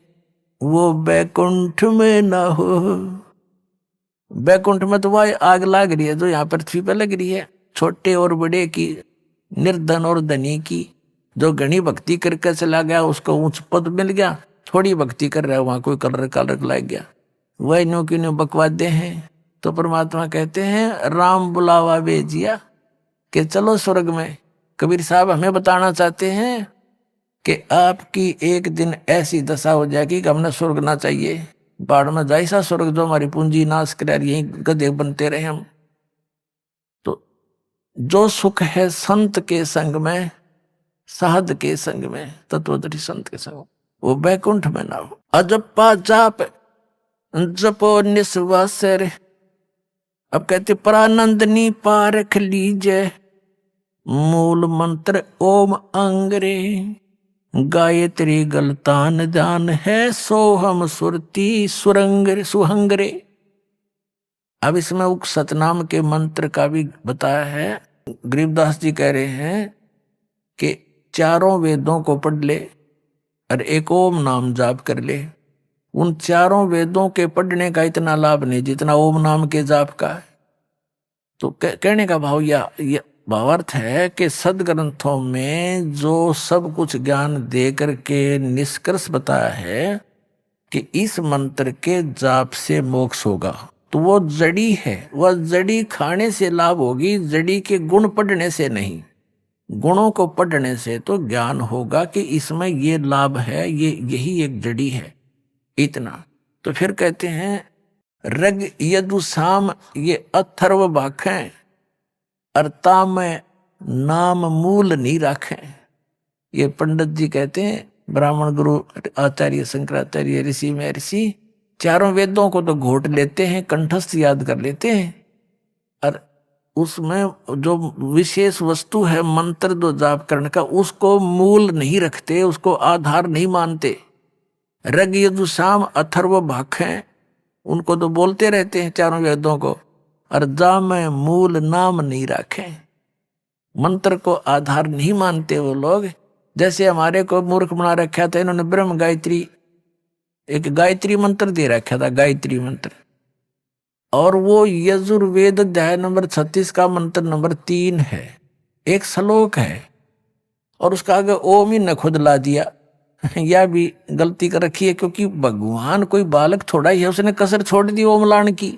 वो बैकुंठ में ना हो। बैकुंठ में तो वह आग लाग रही है जो यहाँ पृथ्वी पर लग रही है, छोटे और बड़े की, निर्धन और धनी की। जो घनी भक्ति करके चला गया उसको ऊंच पद मिल गया, थोड़ी भक्ति कर रहा है वहां कोई कलर कलर लग गया, वह नो की नो बकवादे हैं। तो परमात्मा कहते हैं राम बुलावा भेजिया कि चलो स्वर्ग में। कबीर साहब हमें बताना चाहते हैं कि आपकी एक दिन ऐसी दशा हो जाएगी कि हमने स्वर्ग ना चाहिए, बाढ़ में जाए सा स्वर्ग जो हमारी पूंजी नाश करे, यही गधे बनते रहे हम। तो जो सुख है संत के संग में, साध के संग में, तत्वदर्शी संत के संग, वो बैकुंठ में ना हो। अजपा जाप जपो निस्वास रे। अब कहते परानंदनी पारख लीजे, मूल मंत्र ओम अंगरे, गायत्री गलतान दान है, सोहम सुरती सुरंग सुहंगरे। अब इसमें उक सतनाम के मंत्र का भी बताया है। गरीबदास जी कह रहे हैं कि चारों वेदों को पढ़ ले और एक ओम नाम जाप कर ले। उन चारों वेदों के पढ़ने का इतना लाभ नहीं जितना ओम नाम के जाप का है। तो कहने का भाव यह भावार्थ है कि सदग्रंथों में जो सब कुछ ज्ञान दे करके निष्कर्ष बताया है कि इस मंत्र के जाप से मोक्ष होगा, तो वो जड़ी है, वह जड़ी खाने से लाभ होगी, जड़ी के गुण पढ़ने से नहीं। गुणों को पढ़ने से तो ज्ञान होगा कि इसमें ये लाभ है, ये यही एक जड़ी है, इतना। तो फिर कहते हैं रग यदुसाम ये अथर्व भाखें, अर्ता में नाम मूल नहीं रखें। ये पंडित जी कहते हैं, ब्राह्मण गुरु आचार्य शंकराचार्य ऋषि महर्षि चारों वेदों को तो घोट लेते हैं, कंठस्थ याद कर लेते हैं, और उसमें जो विशेष वस्तु है मंत्र दो जाप करने का, उसको मूल नहीं रखते, उसको आधार नहीं मानते। रग यदुसाम अथर्व भाखें, उनको तो बोलते रहते हैं चारों वेदों को, और जा में मूल नाम नहीं रखें, मंत्र को आधार नहीं मानते वो लोग। जैसे हमारे को मूर्ख बना रखा था इन्होंने, ब्रह्म गायत्री, एक गायत्री मंत्र दे रखा था, गायत्री मंत्र, और वो यजुर्वेद अध्याय नंबर 36 का मंत्र नंबर 3 है, एक श्लोक है, और उसका आगे ओम ही न खुद ला दिया। यह भी गलती कर रखी है, क्योंकि भगवान कोई बालक थोड़ा ही है, उसने कसर छोड़ दी ओम लान की।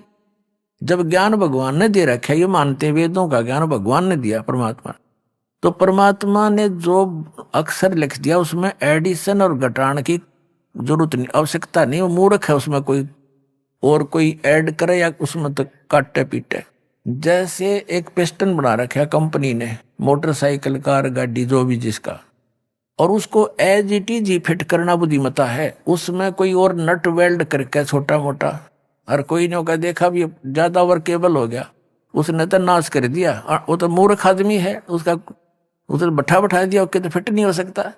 जब ज्ञान भगवान ने दे रखा है, ये मानते हैं वेदों का ज्ञान भगवान ने दिया, परमात्मा, तो परमात्मा ने जो अक्षर लिख दिया उसमें एडिशन और घटाने की जरूरत नहीं, आवश्यकता नहीं। वो मूर्ख है उसमें कोई और कोई ऐड करे या उसमें तो काटे पीटे। जैसे एक पिस्टन बना रखा है कंपनी ने, मोटरसाइकिल कार गाड़ी जो भी जिसका, और उसको एज इट इज ही फिट करना बुद्धिमता है, उसमें कोई और नट वेल्ड करके छोटा मोटा, और कोई ने का देखा भी ज्यादा वर्केबल हो गया, उसने तो नाश कर दिया। वो तो मूर्ख आदमी है, उसका उधर बैठा दिया, ओके तो फिट नहीं हो सकता।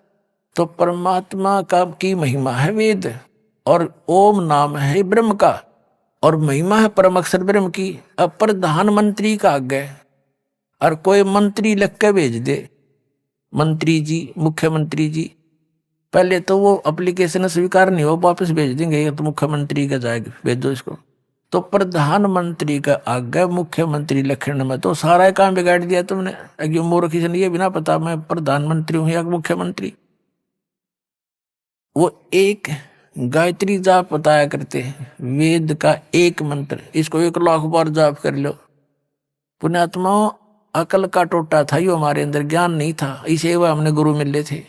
तो परमात्मा का की महिमा है वेद, और ओम नाम है ब्रह्म का, और महिमा है परम अक्षर ब्रह्म की। अब प्रधानमंत्री का आगे और कोई मंत्री लिख के भेज दे, मंत्री जी, मुख्यमंत्री जी, पहले तो वो एप्लीकेशन स्वीकार नहीं हो, वापस भेज देंगे, तो मुख्यमंत्री का जाएगा, भेजो इसको। तो प्रधानमंत्री का आगे मुख्यमंत्री लिखने में तो सारा काम बिगाड़ दिया तुमने। अगर मूर्ख ने ये भी ना पता मैं प्रधानमंत्री हूं या मुख्यमंत्री। वो एक गायत्री जाप बताया करते हैं, वेद का एक मंत्र, इसको 1,00,000 बार जाप कर लो। पुण्यात्माओं, अकल का टोटा था यो हमारे अंदर, ज्ञान नहीं था, इसे वह हमने गुरु मिले थे।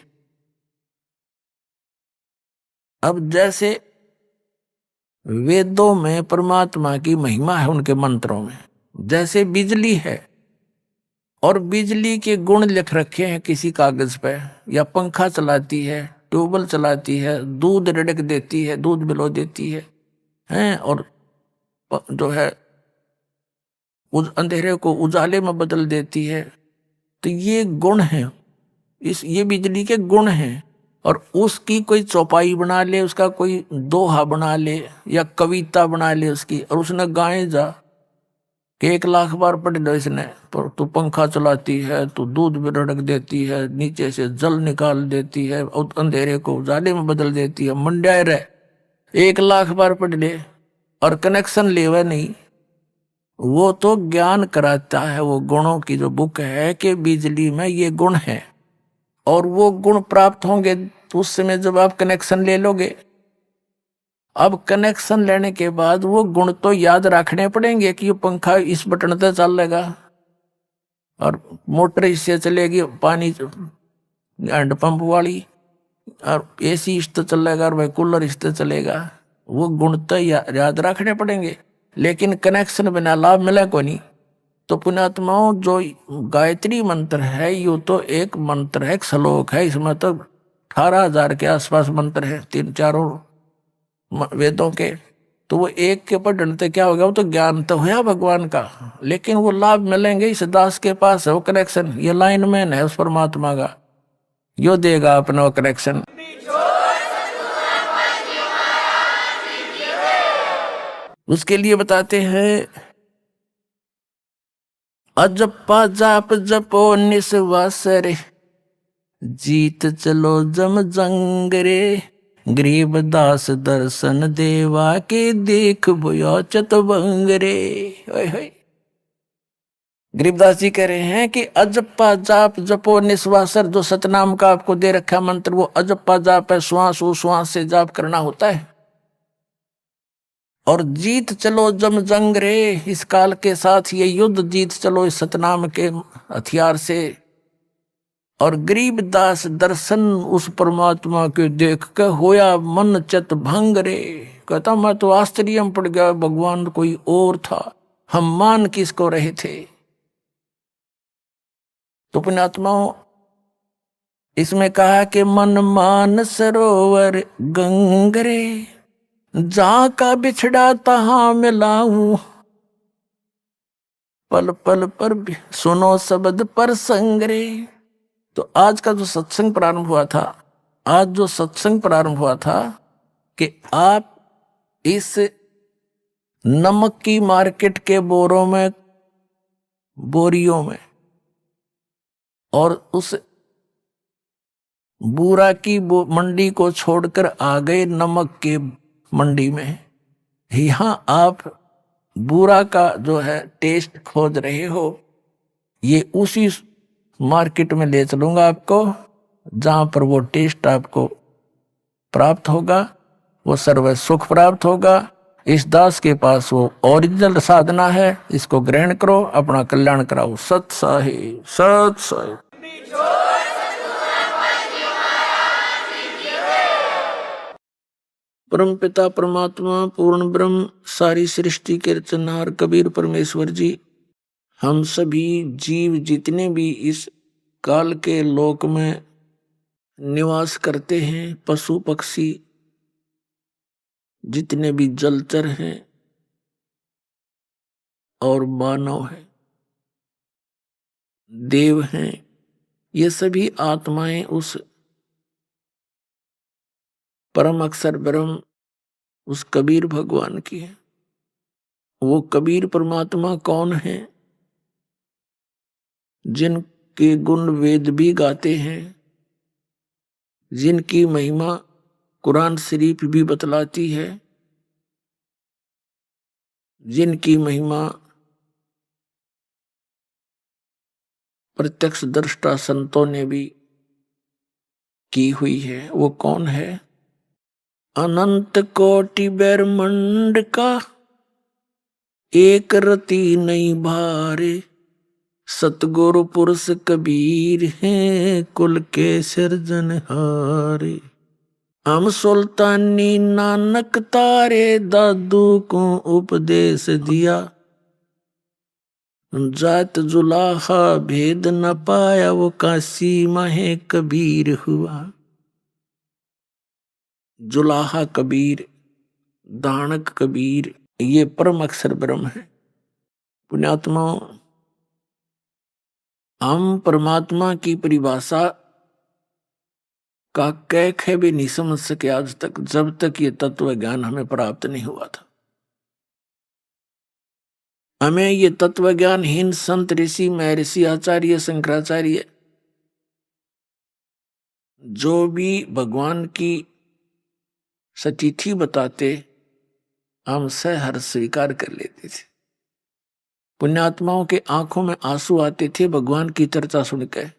अब जैसे वेदों में परमात्मा की महिमा है उनके मंत्रों में, जैसे बिजली है और बिजली के गुण लिख रखे हैं किसी कागज पे, या पंखा चलाती है, ट्यूबवेल चलाती है, दूध रिड़क देती है, दूध बिलो देती है, और जो है अंधेरे को उजाले में बदल देती है। तो ये गुण है, ये बिजली के गुण हैं। और उसकी कोई चौपाई बना ले, उसका कोई दोहा बना ले या कविता बना ले उसकी, और उसने गाए जा कि 1,00,000 बार पढ़ लो इसने, पर तू पंखा चलाती है, तू दूध भी रड़क देती है, नीचे से जल निकाल देती है, अंधेरे को उजाले में बदल देती है, मंड्याय रहे, 1,00,000 बार पढ़ ले और कनेक्शन ले वह नहीं। वो तो ज्ञान कराता है, वो गुणों की जो बुक है कि बिजली में ये गुण है, और वो गुण प्राप्त होंगे तो उस समय जब आप कनेक्शन ले लोगे। अब कनेक्शन लेने के बाद वो गुण तो याद रखने पड़ेंगे कि ये पंखा इस बटन से चलेगा और मोटर इससे चलेगी, पानी हैंड पंप वाली, और एसी इस तो चलेगा और भाई कूलर इस तो चलेगा, वो गुण तो याद रखने पड़ेंगे, लेकिन कनेक्शन बिना लाभ मिले को नहीं। तो पुण्यात्माओं, जो गायत्री मंत्र है यू तो एक मंत्र है, एक श्लोक है, इसमें तो 18,000 के आसपास मंत्र है, तीन चारों वेदों के। तो वो एक के पढ़ने से क्या हो गया, वो तो ज्ञान तो हुआ भगवान का, लेकिन वो लाभ मिलेंगे इस दास के पास है वो कनेक्शन, ये लाइनमैन है उस परमात्मा का, यो देगा अपना वो कनेक्शन। उसके लिए बताते हैं, अजप्पा जाप जपो निस्वास रे, जीत चलो जम जंग रे, गरीब दास दर्शन देवा के देख भुया चतवंग रे। ओए होए, गरीबदास जी कह रहे हैं कि अजप्पा जाप जपो निस्वासर, जो सतनाम का आपको दे रखा मंत्र वो अजप्पा जाप है, श्वास उश्वास से जाप करना होता है। और जीत चलो जम जंग रे, इस काल के साथ ये युद्ध जीत चलो इस सतनाम के हथियार से। और गरीब दास दर्शन उस परमात्मा के देख के होया मन चत भंग रे, कहता मैं तो आश्चर्य में पड़ गया, भगवान कोई और था, हम मान किसको रहे थे। तो पुण्यात्माओं, इसमें कहा कि मन मान सरोवर गंगरे, जहां का बिछड़ा तहां मिलाऊं, पल पल पर सुनो शब्द पर संगरे। तो आज का जो सत्संग प्रारंभ हुआ था, आज जो सत्संग प्रारंभ हुआ था कि आप इस नमक की मार्केट के बोरों में, बोरियों में, और उस बूरा की मंडी को छोड़कर आ गए नमक के मंडी में। यहां आप बूरा का जो है टेस्ट खोज रहे हो, ये उसी मार्केट में ले चलूंगा आपको जहां पर वो टेस्ट आपको प्राप्त होगा, वो सर्व सुख प्राप्त होगा। इस दास के पास वो ओरिजिनल साधना है, इसको ग्रहण करो, अपना कल्याण कराओ। सत साहिब, सत साहिब। परम पिता परमात्मा पूर्ण ब्रह्म सारी सृष्टि के रचनहार कबीर परमेश्वर जी, हम सभी जीव जितने भी इस काल के लोक में निवास करते हैं, पशु पक्षी जितने भी जलचर हैं और मानव हैं, देव हैं, ये सभी आत्माएं उस परम अक्षर ब्रह्म, उस कबीर भगवान की है। वो कबीर परमात्मा कौन है? जिनके गुण वेद भी गाते हैं, जिनकी महिमा कुरान शरीफ भी बतलाती है, जिनकी महिमा प्रत्यक्ष दृष्टा संतों ने भी की हुई है। वो कौन है? अनंत कोटि ब्रह्मांड का एक रति नहीं भारे, सतगुरु पुरुष कबीर हैं कुल के सिरजनहारे। हम सुल्तानी नानक तारे दादू को उपदेश दिया, जात जुलाहा भेद न पाया वो काशी माहे कबीर हुआ। जुलाहा कबीर, दानक कबीर, ये परम अक्षर ब्रह्म है। पुण्यात्मा, हम परमात्मा की परिभाषा का कैख भी नहीं समझ सके आज तक, जब तक ये तत्व ज्ञान हमें प्राप्त नहीं हुआ था। हमें ये तत्व ज्ञान हीन संत ऋषि महर्षि आचार्य शंकराचार्य जो भी भगवान की सतिथि बताते, हम सहर्ष स्वीकार कर लेते थे। पुण्यात्माओं के आंखों में आंसू आते थे भगवान की चर्चा सुनकर,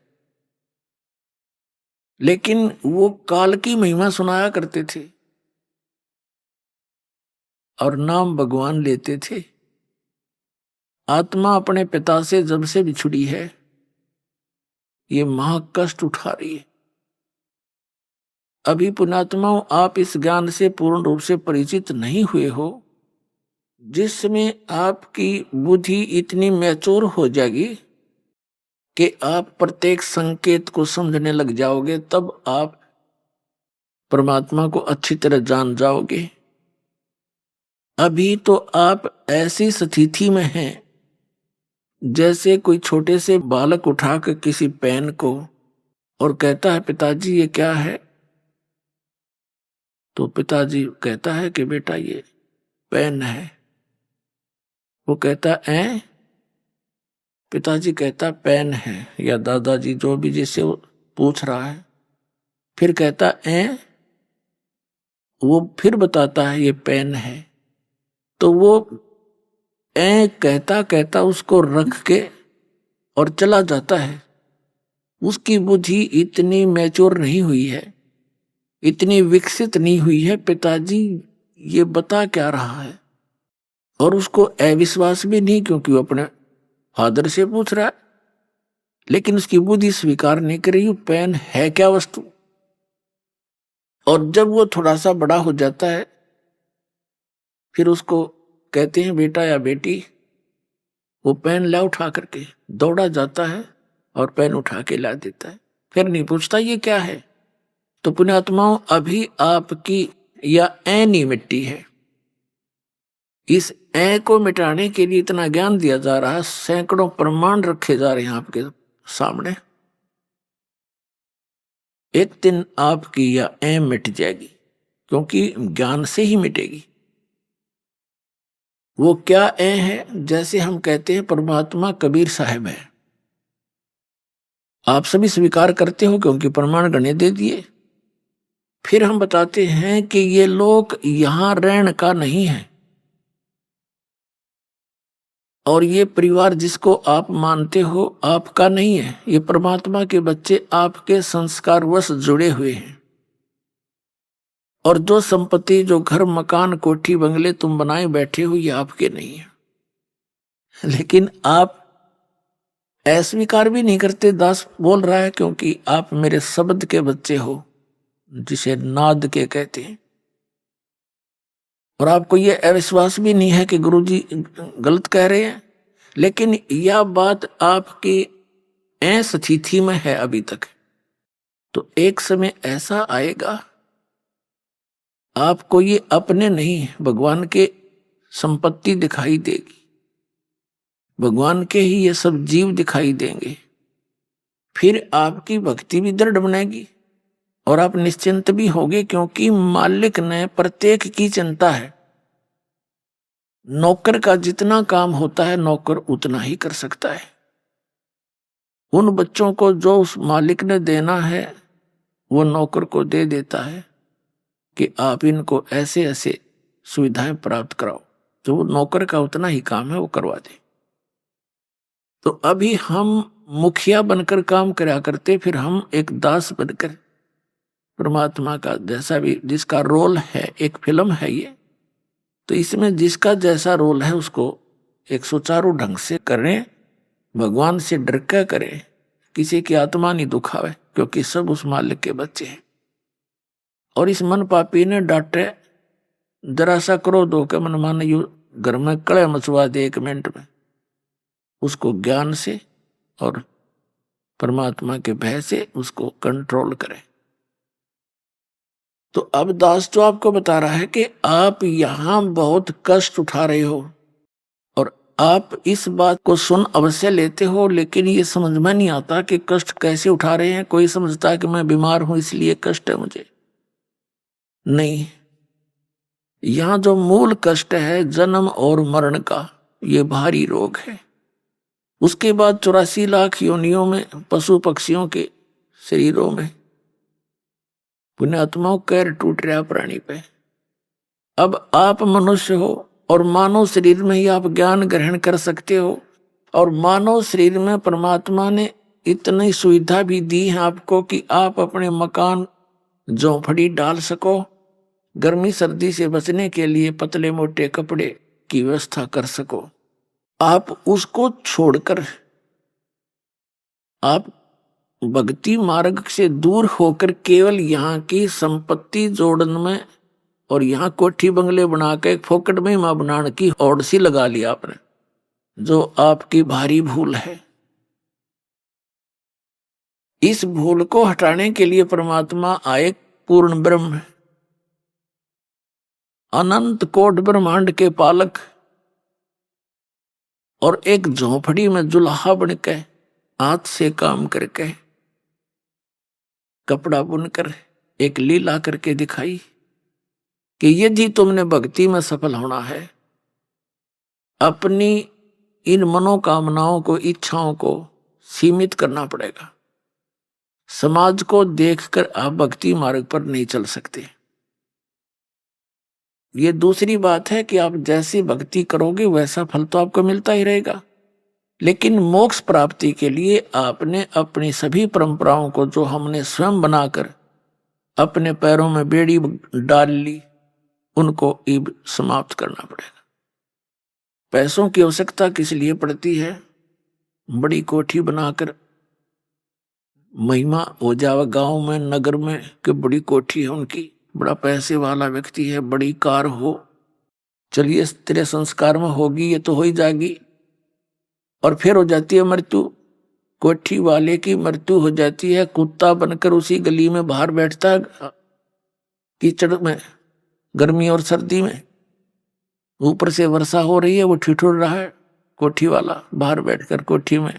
लेकिन वो काल की महिमा सुनाया करते थे और नाम भगवान लेते थे। आत्मा अपने पिता से जब से बिछुड़ी है, ये महाकष्ट उठा रही है। अभी पुण्यात्माओं आप इस ज्ञान से पूर्ण रूप से परिचित नहीं हुए हो। जिसमें आपकी बुद्धि इतनी मैच्योर हो जाएगी कि आप प्रत्येक संकेत को समझने लग जाओगे, तब आप परमात्मा को अच्छी तरह जान जाओगे। अभी तो आप ऐसी स्थिति में हैं जैसे कोई छोटे से बालक उठाकर किसी पेन को और कहता है पिताजी ये क्या है, तो पिताजी कहता है कि बेटा ये पेन है। वो कहता है पिताजी कहता पेन है, या दादाजी जो भी जिससे वो पूछ रहा है, फिर कहता वो फिर बताता है ये पेन है। तो वो कहता कहता उसको रख के और चला जाता है। उसकी बुद्धि इतनी मैच्योर नहीं हुई है, इतनी विकसित नहीं हुई है, पिताजी ये बता क्या रहा है। और उसको अविश्वास भी नहीं, क्योंकि वो अपने फादर से पूछ रहा है, लेकिन उसकी बुद्धि स्वीकार नहीं कर रही पेन है क्या वस्तु। और जब वो थोड़ा सा बड़ा हो जाता है, फिर उसको कहते हैं बेटा या बेटी, वो पेन ला उठा करके दौड़ा जाता है और पेन उठा के ला देता है, फिर नहीं पूछता ये क्या है। तो पुण्यात्माओं अभी आपकी या नहीं मिट्टी है। इस को मिटाने के लिए इतना ज्ञान दिया जा रहा है, सैकड़ों प्रमाण रखे जा रहे हैं आपके सामने। एक दिन आपकी या मिट जाएगी, क्योंकि ज्ञान से ही मिटेगी। वो क्या है, जैसे हम कहते हैं परमात्मा कबीर साहब है, आप सभी स्वीकार करते हो क्योंकि प्रमाण गणे दे दिए। फिर हम बताते हैं कि ये लोक यहां रहने का नहीं है, और ये परिवार जिसको आप मानते हो आपका नहीं है। ये परमात्मा के बच्चे आपके संस्कारवश जुड़े हुए हैं। और जो संपत्ति, जो घर मकान कोठी बंगले तुम बनाए बैठे हो, ये आपके नहीं है। लेकिन आप अस्वीकार भी नहीं करते। दास बोल रहा है क्योंकि आप मेरे शब्द के बच्चे हो, जिसे नाद के कहते हैं। और आपको ये अविश्वास भी नहीं है कि गुरुजी गलत कह रहे हैं, लेकिन यह बात आपकी स्थिति में है अभी तक। तो एक समय ऐसा आएगा, आपको ये अपने नहीं भगवान के संपत्ति दिखाई देगी, भगवान के ही ये सब जीव दिखाई देंगे। फिर आपकी भक्ति भी दृढ़ बनेगी और आप निश्चिंत भी होगे, क्योंकि मालिक ने प्रत्येक की चिंता है। नौकर का जितना काम होता है नौकर उतना ही कर सकता है। उन बच्चों को जो उस मालिक ने देना है वो नौकर को दे देता है कि आप इनको ऐसे ऐसे सुविधाएं प्राप्त कराओ, जो नौकर का उतना ही काम है वो करवा दे। तो अभी हम मुखिया बनकर काम करा करते, फिर हम एक दास बनकर परमात्मा का जैसा भी जिसका रोल है, एक फिल्म है ये, तो इसमें जिसका जैसा रोल है उसको एक सुचारू ढंग से करें, भगवान से डर के करें, किसी की आत्मा नहीं दुखावे, क्योंकि सब उस मालिक के बच्चे हैं। और इस मन पापी ने डांटे, जरा सा क्रोध होकर मन माने यू घर में कड़े मचवा दे 1 मिनट में, उसको ज्ञान से और परमात्मा के भय से उसको कंट्रोल करें। तो अब दास जो आपको बता रहा है कि आप यहां बहुत कष्ट उठा रहे हो, और आप इस बात को सुन अवश्य लेते हो, लेकिन ये समझ में नहीं आता कि कष्ट कैसे उठा रहे हैं। कोई समझता है कि मैं बीमार हूं इसलिए कष्ट है मुझे, नहीं। यहां जो मूल कष्ट है जन्म और मरण का, ये भारी रोग है। उसके बाद 84 लाख योनियों में पशु पक्षियों के शरीरों में पुण्यात्माओं कैर टूट रहा प्राणी पे। अब आप मनुष्य हो और मानव शरीर में ही आप ज्ञान ग्रहण कर सकते हो, और मानव शरीर में परमात्मा ने इतनी सुविधा भी दी है आपको कि आप अपने मकान झोंपड़ी डाल सको, गर्मी सर्दी से बचने के लिए पतले मोटे कपड़े की व्यवस्था कर सको। आप उसको छोड़कर आप भक्ति मार्ग से दूर होकर केवल यहाँ की संपत्ति जोड़न में और यहाँ कोठी बंगले बना के एक फोकट में मां बनाने की ओर सी लगा लिया आपने, जो आपकी भारी भूल है। इस भूल को हटाने के लिए परमात्मा आए, पूर्ण ब्रह्म, अनंत कोट ब्रह्मांड के पालक, और एक झोपड़ी में जुल्हा बनके हाथ से काम करके कपड़ा बुनकर एक लीला करके दिखाई कि यदि तुमने भक्ति में सफल होना है, अपनी इन मनोकामनाओं को, इच्छाओं को सीमित करना पड़ेगा। समाज को देखकर आप भक्ति मार्ग पर नहीं चल सकते। ये दूसरी बात है कि आप जैसी भक्ति करोगे वैसा फल तो आपको मिलता ही रहेगा, लेकिन मोक्ष प्राप्ति के लिए आपने अपनी सभी परंपराओं को, जो हमने स्वयं बनाकर अपने पैरों में बेड़ी डाल ली, उनको अब समाप्त करना पड़ेगा। पैसों की आवश्यकता किस लिए पड़ती है? बड़ी कोठी बनाकर महिमा हो जावे गांव में, नगर में कि बड़ी कोठी है उनकी, बड़ा पैसे वाला व्यक्ति है, बड़ी कार हो, चलिए तेरे संस्कार में होगी, ये तो हो ही जाएगी, और फिर हो जाती है मृत्यु। कोठी वाले की मृत्यु हो जाती है, कुत्ता बनकर उसी गली में बाहर बैठता है कीचड़ में, गर्मी और सर्दी में, ऊपर से वर्षा हो रही है, वो ठिठुर रहा है कोठी वाला बाहर बैठकर कोठी में।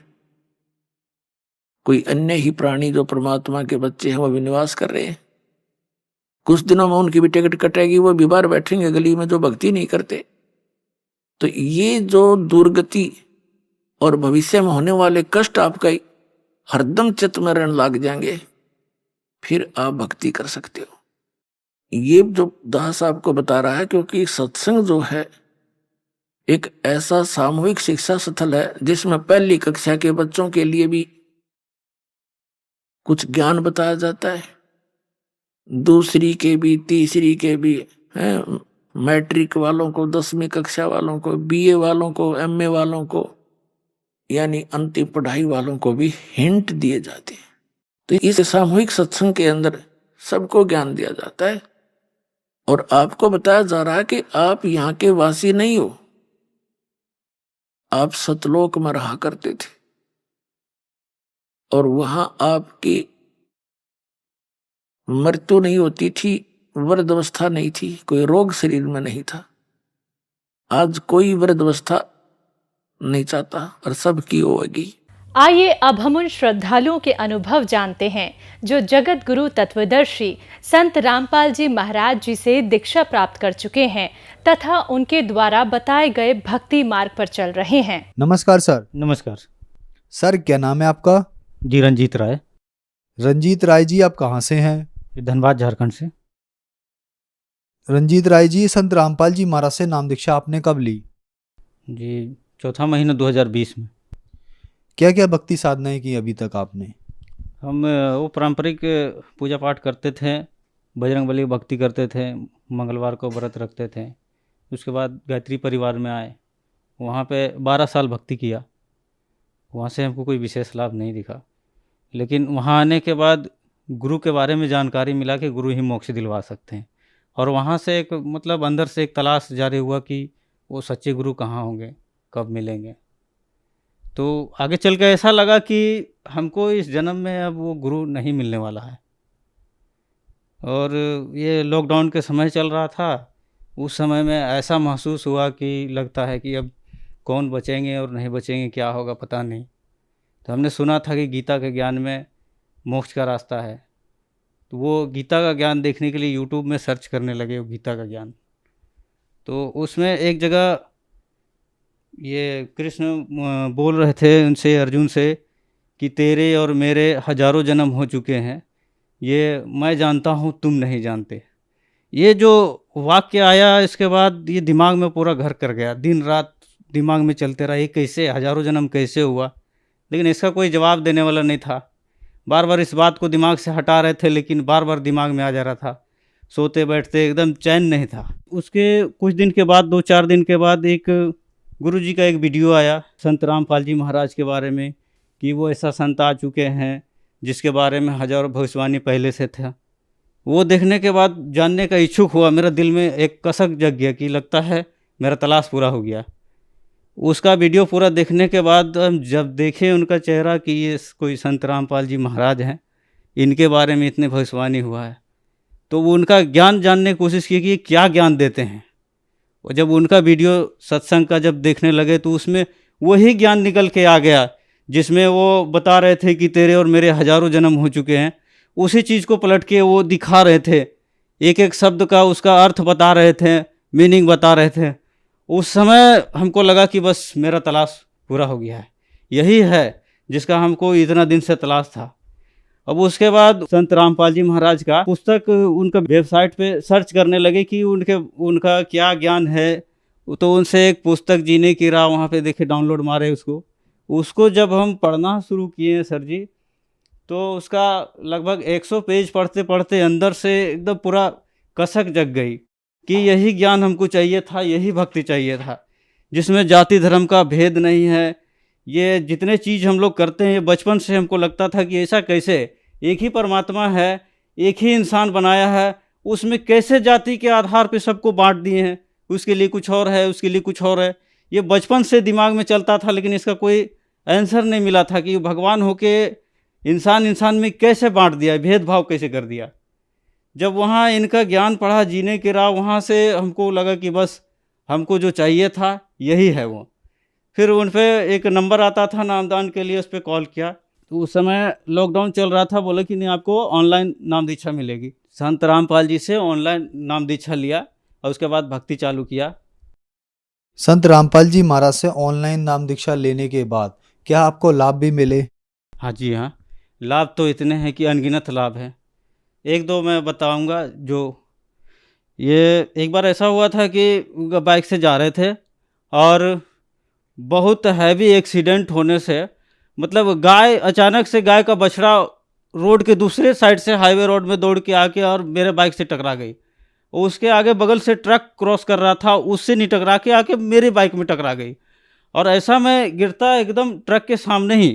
कोई अन्य ही प्राणी जो परमात्मा के बच्चे हैं वो भी निवास कर रहे हैं। कुछ दिनों में उनकी भी टिकट कटेगी, वो भी बाहर बैठेंगे गली में, जो भक्ति नहीं करते। तो ये जो दुर्गति और भविष्य में होने वाले कष्ट आपका हरदम चित्त में रहने लग जाएंगे, फिर आप भक्ति कर सकते हो। ये जो दास आपको बता रहा है, क्योंकि सत्संग जो है एक ऐसा सामूहिक शिक्षा स्थल है जिसमें पहली कक्षा के बच्चों के लिए भी कुछ ज्ञान बताया जाता है, दूसरी के भी, तीसरी के भी हैं, मैट्रिक वालों को, 10वीं कक्षा वालों को, बीए वालों को, एमए वालों को, यानी अंतिम पढ़ाई वालों को भी हिंट दिए जाते हैं। तो इस सामूहिक सत्संग के अंदर सबको ज्ञान दिया जाता है और आपको बताया जा रहा है कि आप यहाँ के वासी नहीं हो, आप सतलोक में रहा करते थे और वहां आपकी मृत्यु नहीं होती थी, वृद्ध अवस्था नहीं थी, कोई रोग शरीर में नहीं था। आज कोई वृद्ध अवस्था नहीं चाहता और सबकी होगी। आइए अब हम उन श्रद्धालुओं के अनुभव जानते हैं जो जगत गुरु तत्वदर्शी संत रामपाल जी महाराज जी से दीक्षा प्राप्त कर चुके हैं तथा उनके द्वारा बताए गए भक्ति मार्ग पर चल रहे हैं। नमस्कार सर। नमस्कार सर, क्या नाम है आपका? जी, रंजीत राय। रंजीत राय जी, आप कहाँ से हैं? धनबाद, झारखंड से। रंजीत राय जी, संत रामपाल जी महाराज से नाम दीक्षा आपने कब ली? जी, चौथा महीना 2020 में। क्या क्या भक्ति साधनाएं की अभी तक आपने? हम वो पारंपरिक पूजा पाठ करते थे, बजरंगबली की भक्ति करते थे, मंगलवार को व्रत रखते थे। उसके बाद गायत्री परिवार में आए, वहाँ पे 12 साल भक्ति किया। वहाँ से हमको कोई विशेष लाभ नहीं दिखा, लेकिन वहाँ आने के बाद गुरु के बारे में जानकारी मिला कि गुरु ही मोक्ष दिलवा सकते हैं। और वहाँ से एक मतलब अंदर से एक तलाश जारी हुआ कि वो सच्चे गुरु कहाँ होंगे, कब मिलेंगे। तो आगे चल के ऐसा लगा कि हमको इस जन्म में अब वो गुरु नहीं मिलने वाला है। और ये लॉकडाउन के समय चल रहा था, उस समय में ऐसा महसूस हुआ कि लगता है कि अब कौन बचेंगे और नहीं बचेंगे, क्या होगा पता नहीं। तो हमने सुना था कि गीता के ज्ञान में मोक्ष का रास्ता है, तो वो गीता का ज्ञान देखने के लिए यूट्यूब में सर्च करने लगे वो गीता का ज्ञान। तो उसमें एक जगह ये कृष्ण बोल रहे थे उनसे, अर्जुन से, कि तेरे और मेरे हजारों जन्म हो चुके हैं, ये मैं जानता हूँ तुम नहीं जानते। ये जो वाक्य आया, इसके बाद ये दिमाग में पूरा घर कर गया, दिन रात दिमाग में चलते रहा, ये कैसे हजारों जन्म कैसे हुआ। लेकिन इसका कोई जवाब देने वाला नहीं था। बार बार इस बात को दिमाग से हटा रहे थे, लेकिन बार बार दिमाग में आ जा रहा था। सोते बैठते एकदम चैन नहीं था। उसके कुछ दिन के बाद, 2-4 दिन के बाद, एक गुरु जी का एक वीडियो आया संत रामपाल जी महाराज के बारे में कि वो ऐसा संत आ चुके हैं जिसके बारे में हजारों भविष्यवाणी पहले से था। वो देखने के बाद जानने का इच्छुक हुआ, मेरा दिल में एक कसक जग गया कि लगता है मेरा तलाश पूरा हो गया। उसका वीडियो पूरा देखने के बाद हम जब देखे उनका चेहरा कि ये कोई संत रामपाल जी महाराज हैं, इनके बारे में इतने भविष्यवाणी हुआ है, तो वो उनका ज्ञान जानने की कोशिश की कि ये क्या ज्ञान देते हैं। और जब उनका वीडियो सत्संग का जब देखने लगे तो उसमें वही ज्ञान निकल के आ गया जिसमें वो बता रहे थे कि तेरे और मेरे हजारों जन्म हो चुके हैं। उसी चीज़ को पलट के वो दिखा रहे थे, एक एक शब्द का उसका अर्थ बता रहे थे, मीनिंग बता रहे थे। उस समय हमको लगा कि बस मेरा तलाश पूरा हो गया है, यही है जिसका हमको इतना दिन से तलाश था। अब उसके बाद संत रामपाल जी महाराज का पुस्तक उनका वेबसाइट पे सर्च करने लगे कि उनका क्या ज्ञान है। तो उनसे एक पुस्तक जीने की राह वहाँ पे देखे, डाउनलोड मारे उसको जब हम पढ़ना शुरू किए सर जी, तो उसका लगभग 100 पेज पढ़ते पढ़ते अंदर से एकदम पूरा कसक जग गई कि यही ज्ञान हमको चाहिए था, यही भक्ति चाहिए था जिसमें जाति धर्म का भेद नहीं है। ये जितने चीज़ हम लोग करते हैं, ये बचपन से हमको लगता था कि ऐसा कैसे, एक ही परमात्मा है, एक ही इंसान बनाया है, उसमें कैसे जाति के आधार पे सबको बांट दिए हैं, उसके लिए कुछ और है, उसके लिए कुछ और है। ये बचपन से दिमाग में चलता था, लेकिन इसका कोई आंसर नहीं मिला था कि भगवान होके इंसान में कैसे बांट दिया, भेदभाव कैसे कर दिया। जब वहाँ इनका ज्ञान पढ़ा, जीने की राह, वहाँ से हमको लगा कि बस हमको जो चाहिए था यही है वो। फिर उन पे एक नंबर आता था नामदान के लिए, उस पर कॉल किया तो उस समय लॉकडाउन चल रहा था, बोले कि नहीं आपको ऑनलाइन नाम दीक्षा मिलेगी। संत रामपाल जी से ऑनलाइन नाम दीक्षा लिया और उसके बाद भक्ति चालू किया। संत रामपाल जी महाराज से ऑनलाइन नाम दीक्षा लेने के बाद क्या आपको लाभ भी मिले? हाँ जी हाँ, लाभ तो इतने हैं कि अनगिनत लाभ है। एक दो मैं बताऊंगा। जो ये एक बार ऐसा हुआ था कि बाइक से जा रहे थे और बहुत हैवी एक्सीडेंट होने से, मतलब गाय, अचानक से गाय का बछड़ा रोड के दूसरे साइड से हाईवे रोड में दौड़ के आके और मेरे बाइक से टकरा गई। उसके आगे बगल से ट्रक क्रॉस कर रहा था, उससे नहीं टकरा के आके मेरे बाइक में टकरा गई। और ऐसा मैं गिरता एकदम ट्रक के सामने ही,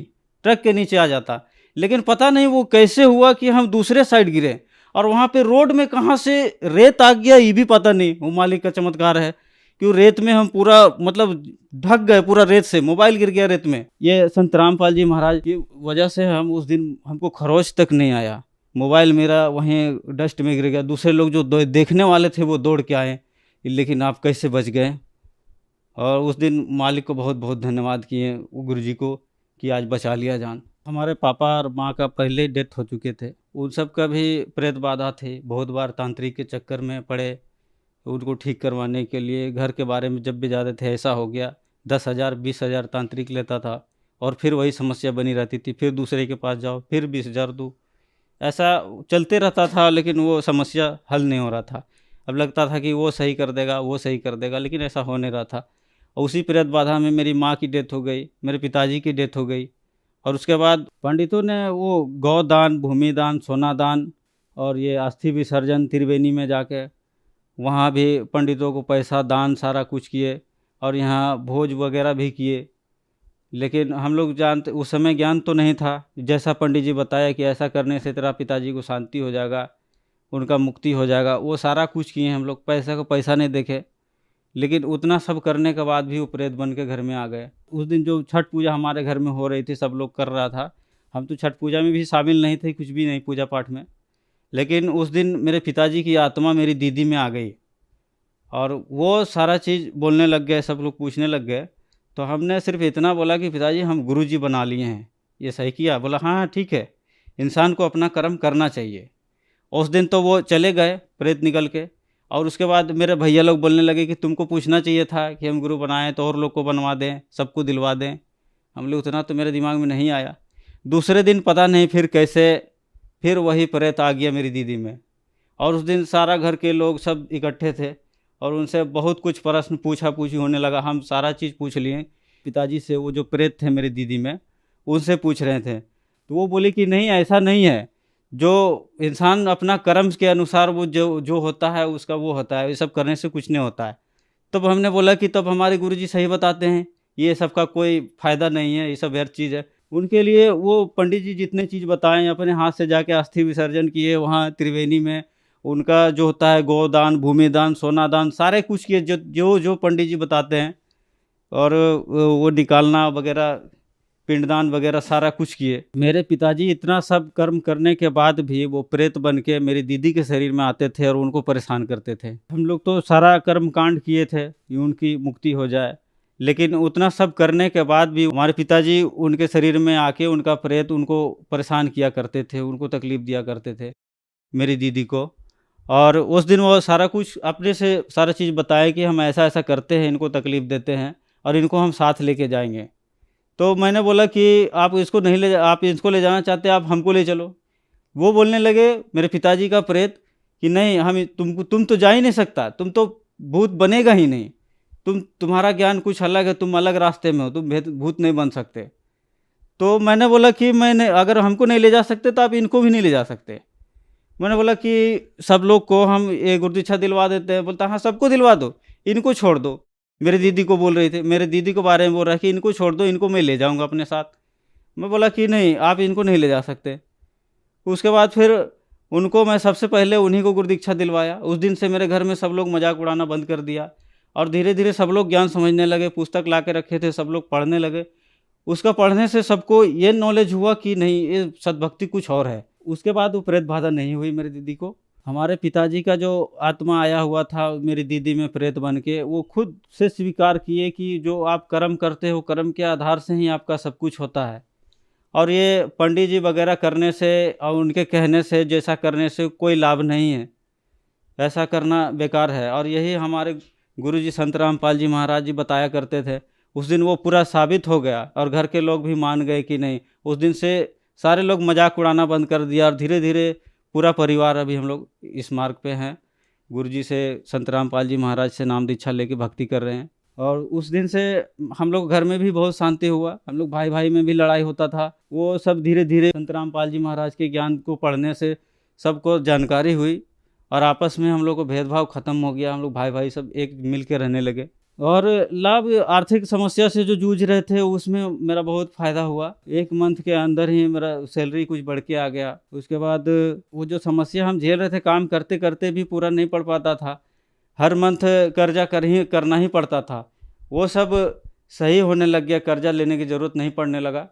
ट्रक के नीचे आ जाता। लेकिन पता नहीं वो कैसे हुआ कि हम दूसरे साइड गिरे और वहाँ पे रोड में कहाँ से रेत आ गया ये भी पता नहीं। वो मालिक का चमत्कार है कि रेत में हम पूरा मतलब ढक गए, पूरा रेत से मोबाइल गिर गया रेत में। ये संत रामपाल जी महाराज की वजह से हम उस दिन हमको खरोच तक नहीं आया, मोबाइल मेरा वहीं डस्ट में गिर गया। दूसरे लोग जो देखने वाले थे वो दौड़ के आए, लेकिन आप कैसे बच गए। और उस दिन मालिक को बहुत बहुत धन्यवाद किए, गुरु जी को, कि आज बचा लिया जान। हमारे पापा और माँ का पहले डेथ हो चुके थे, उन सब का भी प्रेत बाधा थे। बहुत बार तांत्रिक के चक्कर में पड़े, उनको ठीक करवाने के लिए घर के बारे में जब भी जाते थे ऐसा हो गया, 10,000 20,000 तांत्रिक लेता था और फिर वही समस्या बनी रहती थी। फिर दूसरे के पास जाओ, फिर 20,000 दो, ऐसा चलते रहता था, लेकिन वो समस्या हल नहीं हो रहा था। अब लगता था कि वो सही कर देगा, वो सही कर देगा, लेकिन ऐसा हो नहीं रहा था। और उसी प्रेत बाधा में मेरी माँ की डेथ हो गई, मेरे पिताजी की डेथ हो गई। और उसके बाद पंडितों ने वो गौदान, भूमि दान, सोना दान और ये अस्थि विसर्जन त्रिवेणी में जाके वहाँ भी पंडितों को पैसा दान सारा कुछ किए और यहाँ भोज वगैरह भी किए। लेकिन हम लोग जानते, उस समय ज्ञान तो नहीं था। जैसा पंडित जी बताया कि ऐसा करने से तेरा पिताजी को शांति हो जाएगा, उनका मुक्ति हो जाएगा, वो सारा कुछ किए हम लोग। पैसा को पैसा नहीं देखे, लेकिन उतना सब करने के बाद भी वो प्रेत बन के घर में आ गए। उस दिन जो छठ पूजा हमारे घर में हो रही थी, सब लोग कर रहा था, हम तो छठ पूजा में भी शामिल नहीं थे, कुछ भी नहीं पूजा पाठ में। लेकिन उस दिन मेरे पिताजी की आत्मा मेरी दीदी में आ गई और वो सारा चीज़ बोलने लग गए, सब लोग पूछने लग गए। तो हमने सिर्फ इतना बोला कि पिताजी हम गुरुजी बना लिए हैं, ये सही किया? बोला हाँ हाँ ठीक है, इंसान को अपना कर्म करना चाहिए। उस दिन तो वो चले गए प्रेत निकल के। और उसके बाद मेरे भैया लोग बोलने लगे कि तुमको पूछना चाहिए था कि हम गुरु बनाएं तो और लोग को बनवा दें, सबको दिलवा दें। हम लोग उतना तो मेरे दिमाग में नहीं आया। दूसरे दिन पता नहीं फिर कैसे फिर वही प्रेत आ गया मेरी दीदी में। और उस दिन सारा घर के लोग सब इकट्ठे थे और उनसे बहुत कुछ प्रश्न पूछा पूछी होने लगा। हम सारा चीज़ पूछ लिए पिताजी से, वो जो प्रेत थे मेरी दीदी में उनसे पूछ रहे थे। तो वो बोले कि नहीं ऐसा नहीं है, जो इंसान अपना कर्म के अनुसार वो जो होता है उसका वो होता है, ये सब करने से कुछ नहीं होता है। तब हमने बोला कि तब हमारे गुरुजी सही बताते हैं, ये सब का कोई फ़ायदा नहीं है, ये सब व्यर्थ चीज़ है। उनके लिए वो पंडित जी जितने चीज़ बताएं, अपने हाथ से जाके अस्थि विसर्जन किए वहाँ त्रिवेणी में। उनका जो होता है गोदान, भूमिदान, सोनादान, सारे कुछ किए जो जो जो पंडित जी बताते हैं। और वो निकालना वगैरह, पिंडदान वगैरह सारा कुछ किए। मेरे पिताजी इतना सब कर्म करने के बाद भी वो प्रेत बन के मेरी दीदी के शरीर में आते थे और उनको परेशान करते थे। हम लोग तो सारा कर्म कांड किए थे कि उनकी मुक्ति हो जाए, लेकिन उतना सब करने के बाद भी हमारे पिताजी उनके शरीर में आके उनका प्रेत उनको परेशान किया करते थे, उनको तकलीफ़ दिया करते थे, मेरी दीदी को। और उस दिन वो सारा कुछ अपने से सारा चीज़ बताए कि हम ऐसा ऐसा करते हैं, इनको तकलीफ़ देते हैं और इनको हम साथ लेके जाएंगे। तो मैंने बोला कि आप इसको ले जाना चाहते, आप हमको ले चलो। वो बोलने लगे मेरे पिताजी का प्रेत कि नहीं, हम तुम तो जा ही नहीं सकता, तुम तो भूत बनेगा ही नहीं, तुम्हारा ज्ञान कुछ अलग है, तुम अलग रास्ते में हो, तुम भूत नहीं बन सकते। तो मैंने बोला कि अगर हमको नहीं ले जा सकते तो आप इनको भी नहीं ले जा सकते। मैंने बोला कि सब लोग को हम ये गुरुदीक्षा दिलवा देते हैं। बोलता हाँ सबको दिलवा दो, इनको छोड़ दो। मेरे दीदी को बोल रहे थे, मेरे दीदी के बारे में बोल रहा है कि इनको छोड़ दो, इनको मैं ले जाऊंगा अपने साथ। मैं बोला कि नहीं, आप इनको नहीं ले जा सकते। उसके बाद फिर उनको मैं सबसे पहले उन्हीं को गुरुदीक्षा दिलवाया। उस दिन से मेरे घर में सब लोग मजाक उड़ाना बंद कर दिया और धीरे धीरे सब लोग ज्ञान समझने लगे। पुस्तक ला के रखे थे, सब लोग पढ़ने लगे। उसका पढ़ने से सबको ये नॉलेज हुआ कि नहीं, ये सद्भक्ति कुछ और है। उसके बाद वो प्रेत बाधा नहीं हुई मेरी दीदी को। हमारे पिताजी का जो आत्मा आया हुआ था मेरी दीदी में प्रेत बन के, वो खुद से स्वीकार किए कि जो आप कर्म करते हो, कर्म के आधार से ही आपका सब कुछ होता है। और ये पंडित जी वगैरह करने से और उनके कहने से, जैसा करने से कोई लाभ नहीं है, ऐसा करना बेकार है। और यही हमारे गुरुजी संत रामपाल जी महाराज जी बताया करते थे। उस दिन वो पूरा साबित हो गया और घर के लोग भी मान गए कि नहीं। उस दिन से सारे लोग मजाक उड़ाना बंद कर दिया और धीरे धीरे पूरा परिवार अभी हम लोग इस मार्ग पे हैं। गुरुजी से, संत रामपाल जी महाराज से नाम दीक्षा लेके भक्ति कर रहे हैं। और उस दिन से हम लोग घर में भी बहुत शांति हुआ। हम लोग भाई भाई में भी लड़ाई होता था, वो सब धीरे धीरे संत रामपाल जी महाराज के ज्ञान को पढ़ने से सबको जानकारी हुई और आपस में हम लोग को भेदभाव ख़त्म हो गया। हम लोग भाई भाई सब एक मिल के रहने लगे। और लाभ, आर्थिक समस्या से जो जूझ रहे थे उसमें मेरा बहुत फ़ायदा हुआ। 1 मंथ के अंदर ही मेरा सैलरी कुछ बढ़ के आ गया। उसके बाद वो जो समस्या हम झेल रहे थे, काम करते करते भी पूरा नहीं पड़ पाता था, हर मंथ कर्जा करना ही पड़ता था, वो सब सही होने लग गया। कर्जा लेने की ज़रूरत नहीं पड़ने लगा।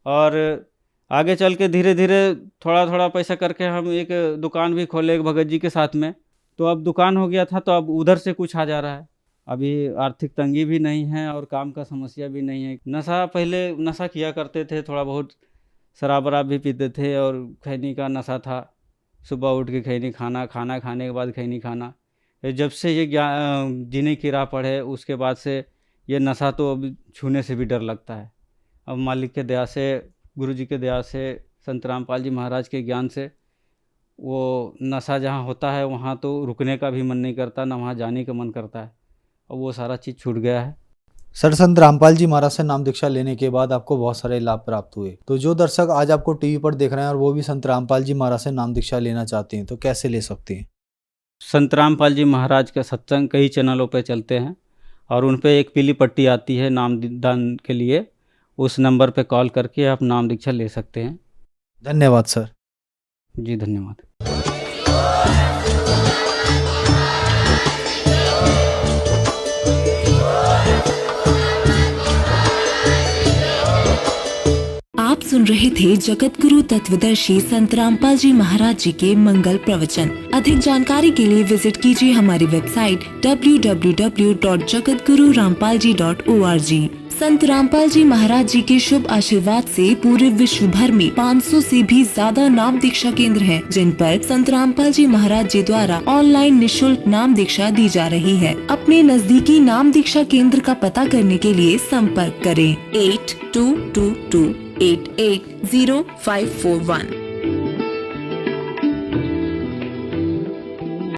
और आगे चल के धीरे धीरे थोड़ा थोड़ा पैसा करके हम एक दुकान भी खोले एक भगत जी के साथ में। तो अब दुकान हो गया था, तो अब उधर से कुछ आ जा रहा है। अभी आर्थिक तंगी भी नहीं है और काम का समस्या भी नहीं है। पहले नशा किया करते थे, थोड़ा बहुत शराब वराब भी पीते थे और खैनी का नशा था। सुबह उठ के खैनी खाना, खाना खाने के बाद खैनी खाना। जब से ये जीने की राह पड़े उसके बाद से ये नशा तो अब छूने से भी डर लगता है। अब मालिक के दया से, गुरु जी के दया से, संत रामपाल जी महाराज के ज्ञान से वो नशा जहाँ होता है वहाँ तो रुकने का भी मन नहीं करता, ना वहाँ जाने का मन करता है, और वो सारा चीज़ छूट गया है। सर, संत रामपाल जी महाराज से नाम दीक्षा लेने के बाद आपको बहुत सारे लाभ प्राप्त हुए। तो जो दर्शक आज आपको टीवी पर देख रहे हैं और वो भी संत रामपाल जी महाराज से नाम दीक्षा लेना चाहते हैं, तो कैसे ले सकते हैं? संत रामपाल जी महाराज का सत्संग कई चैनलों पे चलते हैं और उन पे एक पीली पट्टी आती है नाम दान के लिए। उस नंबर पे कॉल करके आप नाम दीक्षा ले सकते हैं। धन्यवाद सर। जी धन्यवाद। आप सुन रहे थे जगत गुरु तत्वदर्शी संत रामपाल जी महाराज जी के मंगल प्रवचन। अधिक जानकारी के लिए विजिट कीजिए हमारी वेबसाइट www.jagatgururampalji.org। संत रामपाल जी महाराज जी के शुभ आशीर्वाद से पूरे विश्व भर में 500 से भी ज्यादा नाम दीक्षा केंद्र हैं, जिन पर संत रामपाल जी महाराज जी द्वारा ऑनलाइन निशुल्क नाम दीक्षा दी जा रही है। अपने नजदीकी नाम दीक्षा केंद्र का पता करने के लिए संपर्क करें 8222880541।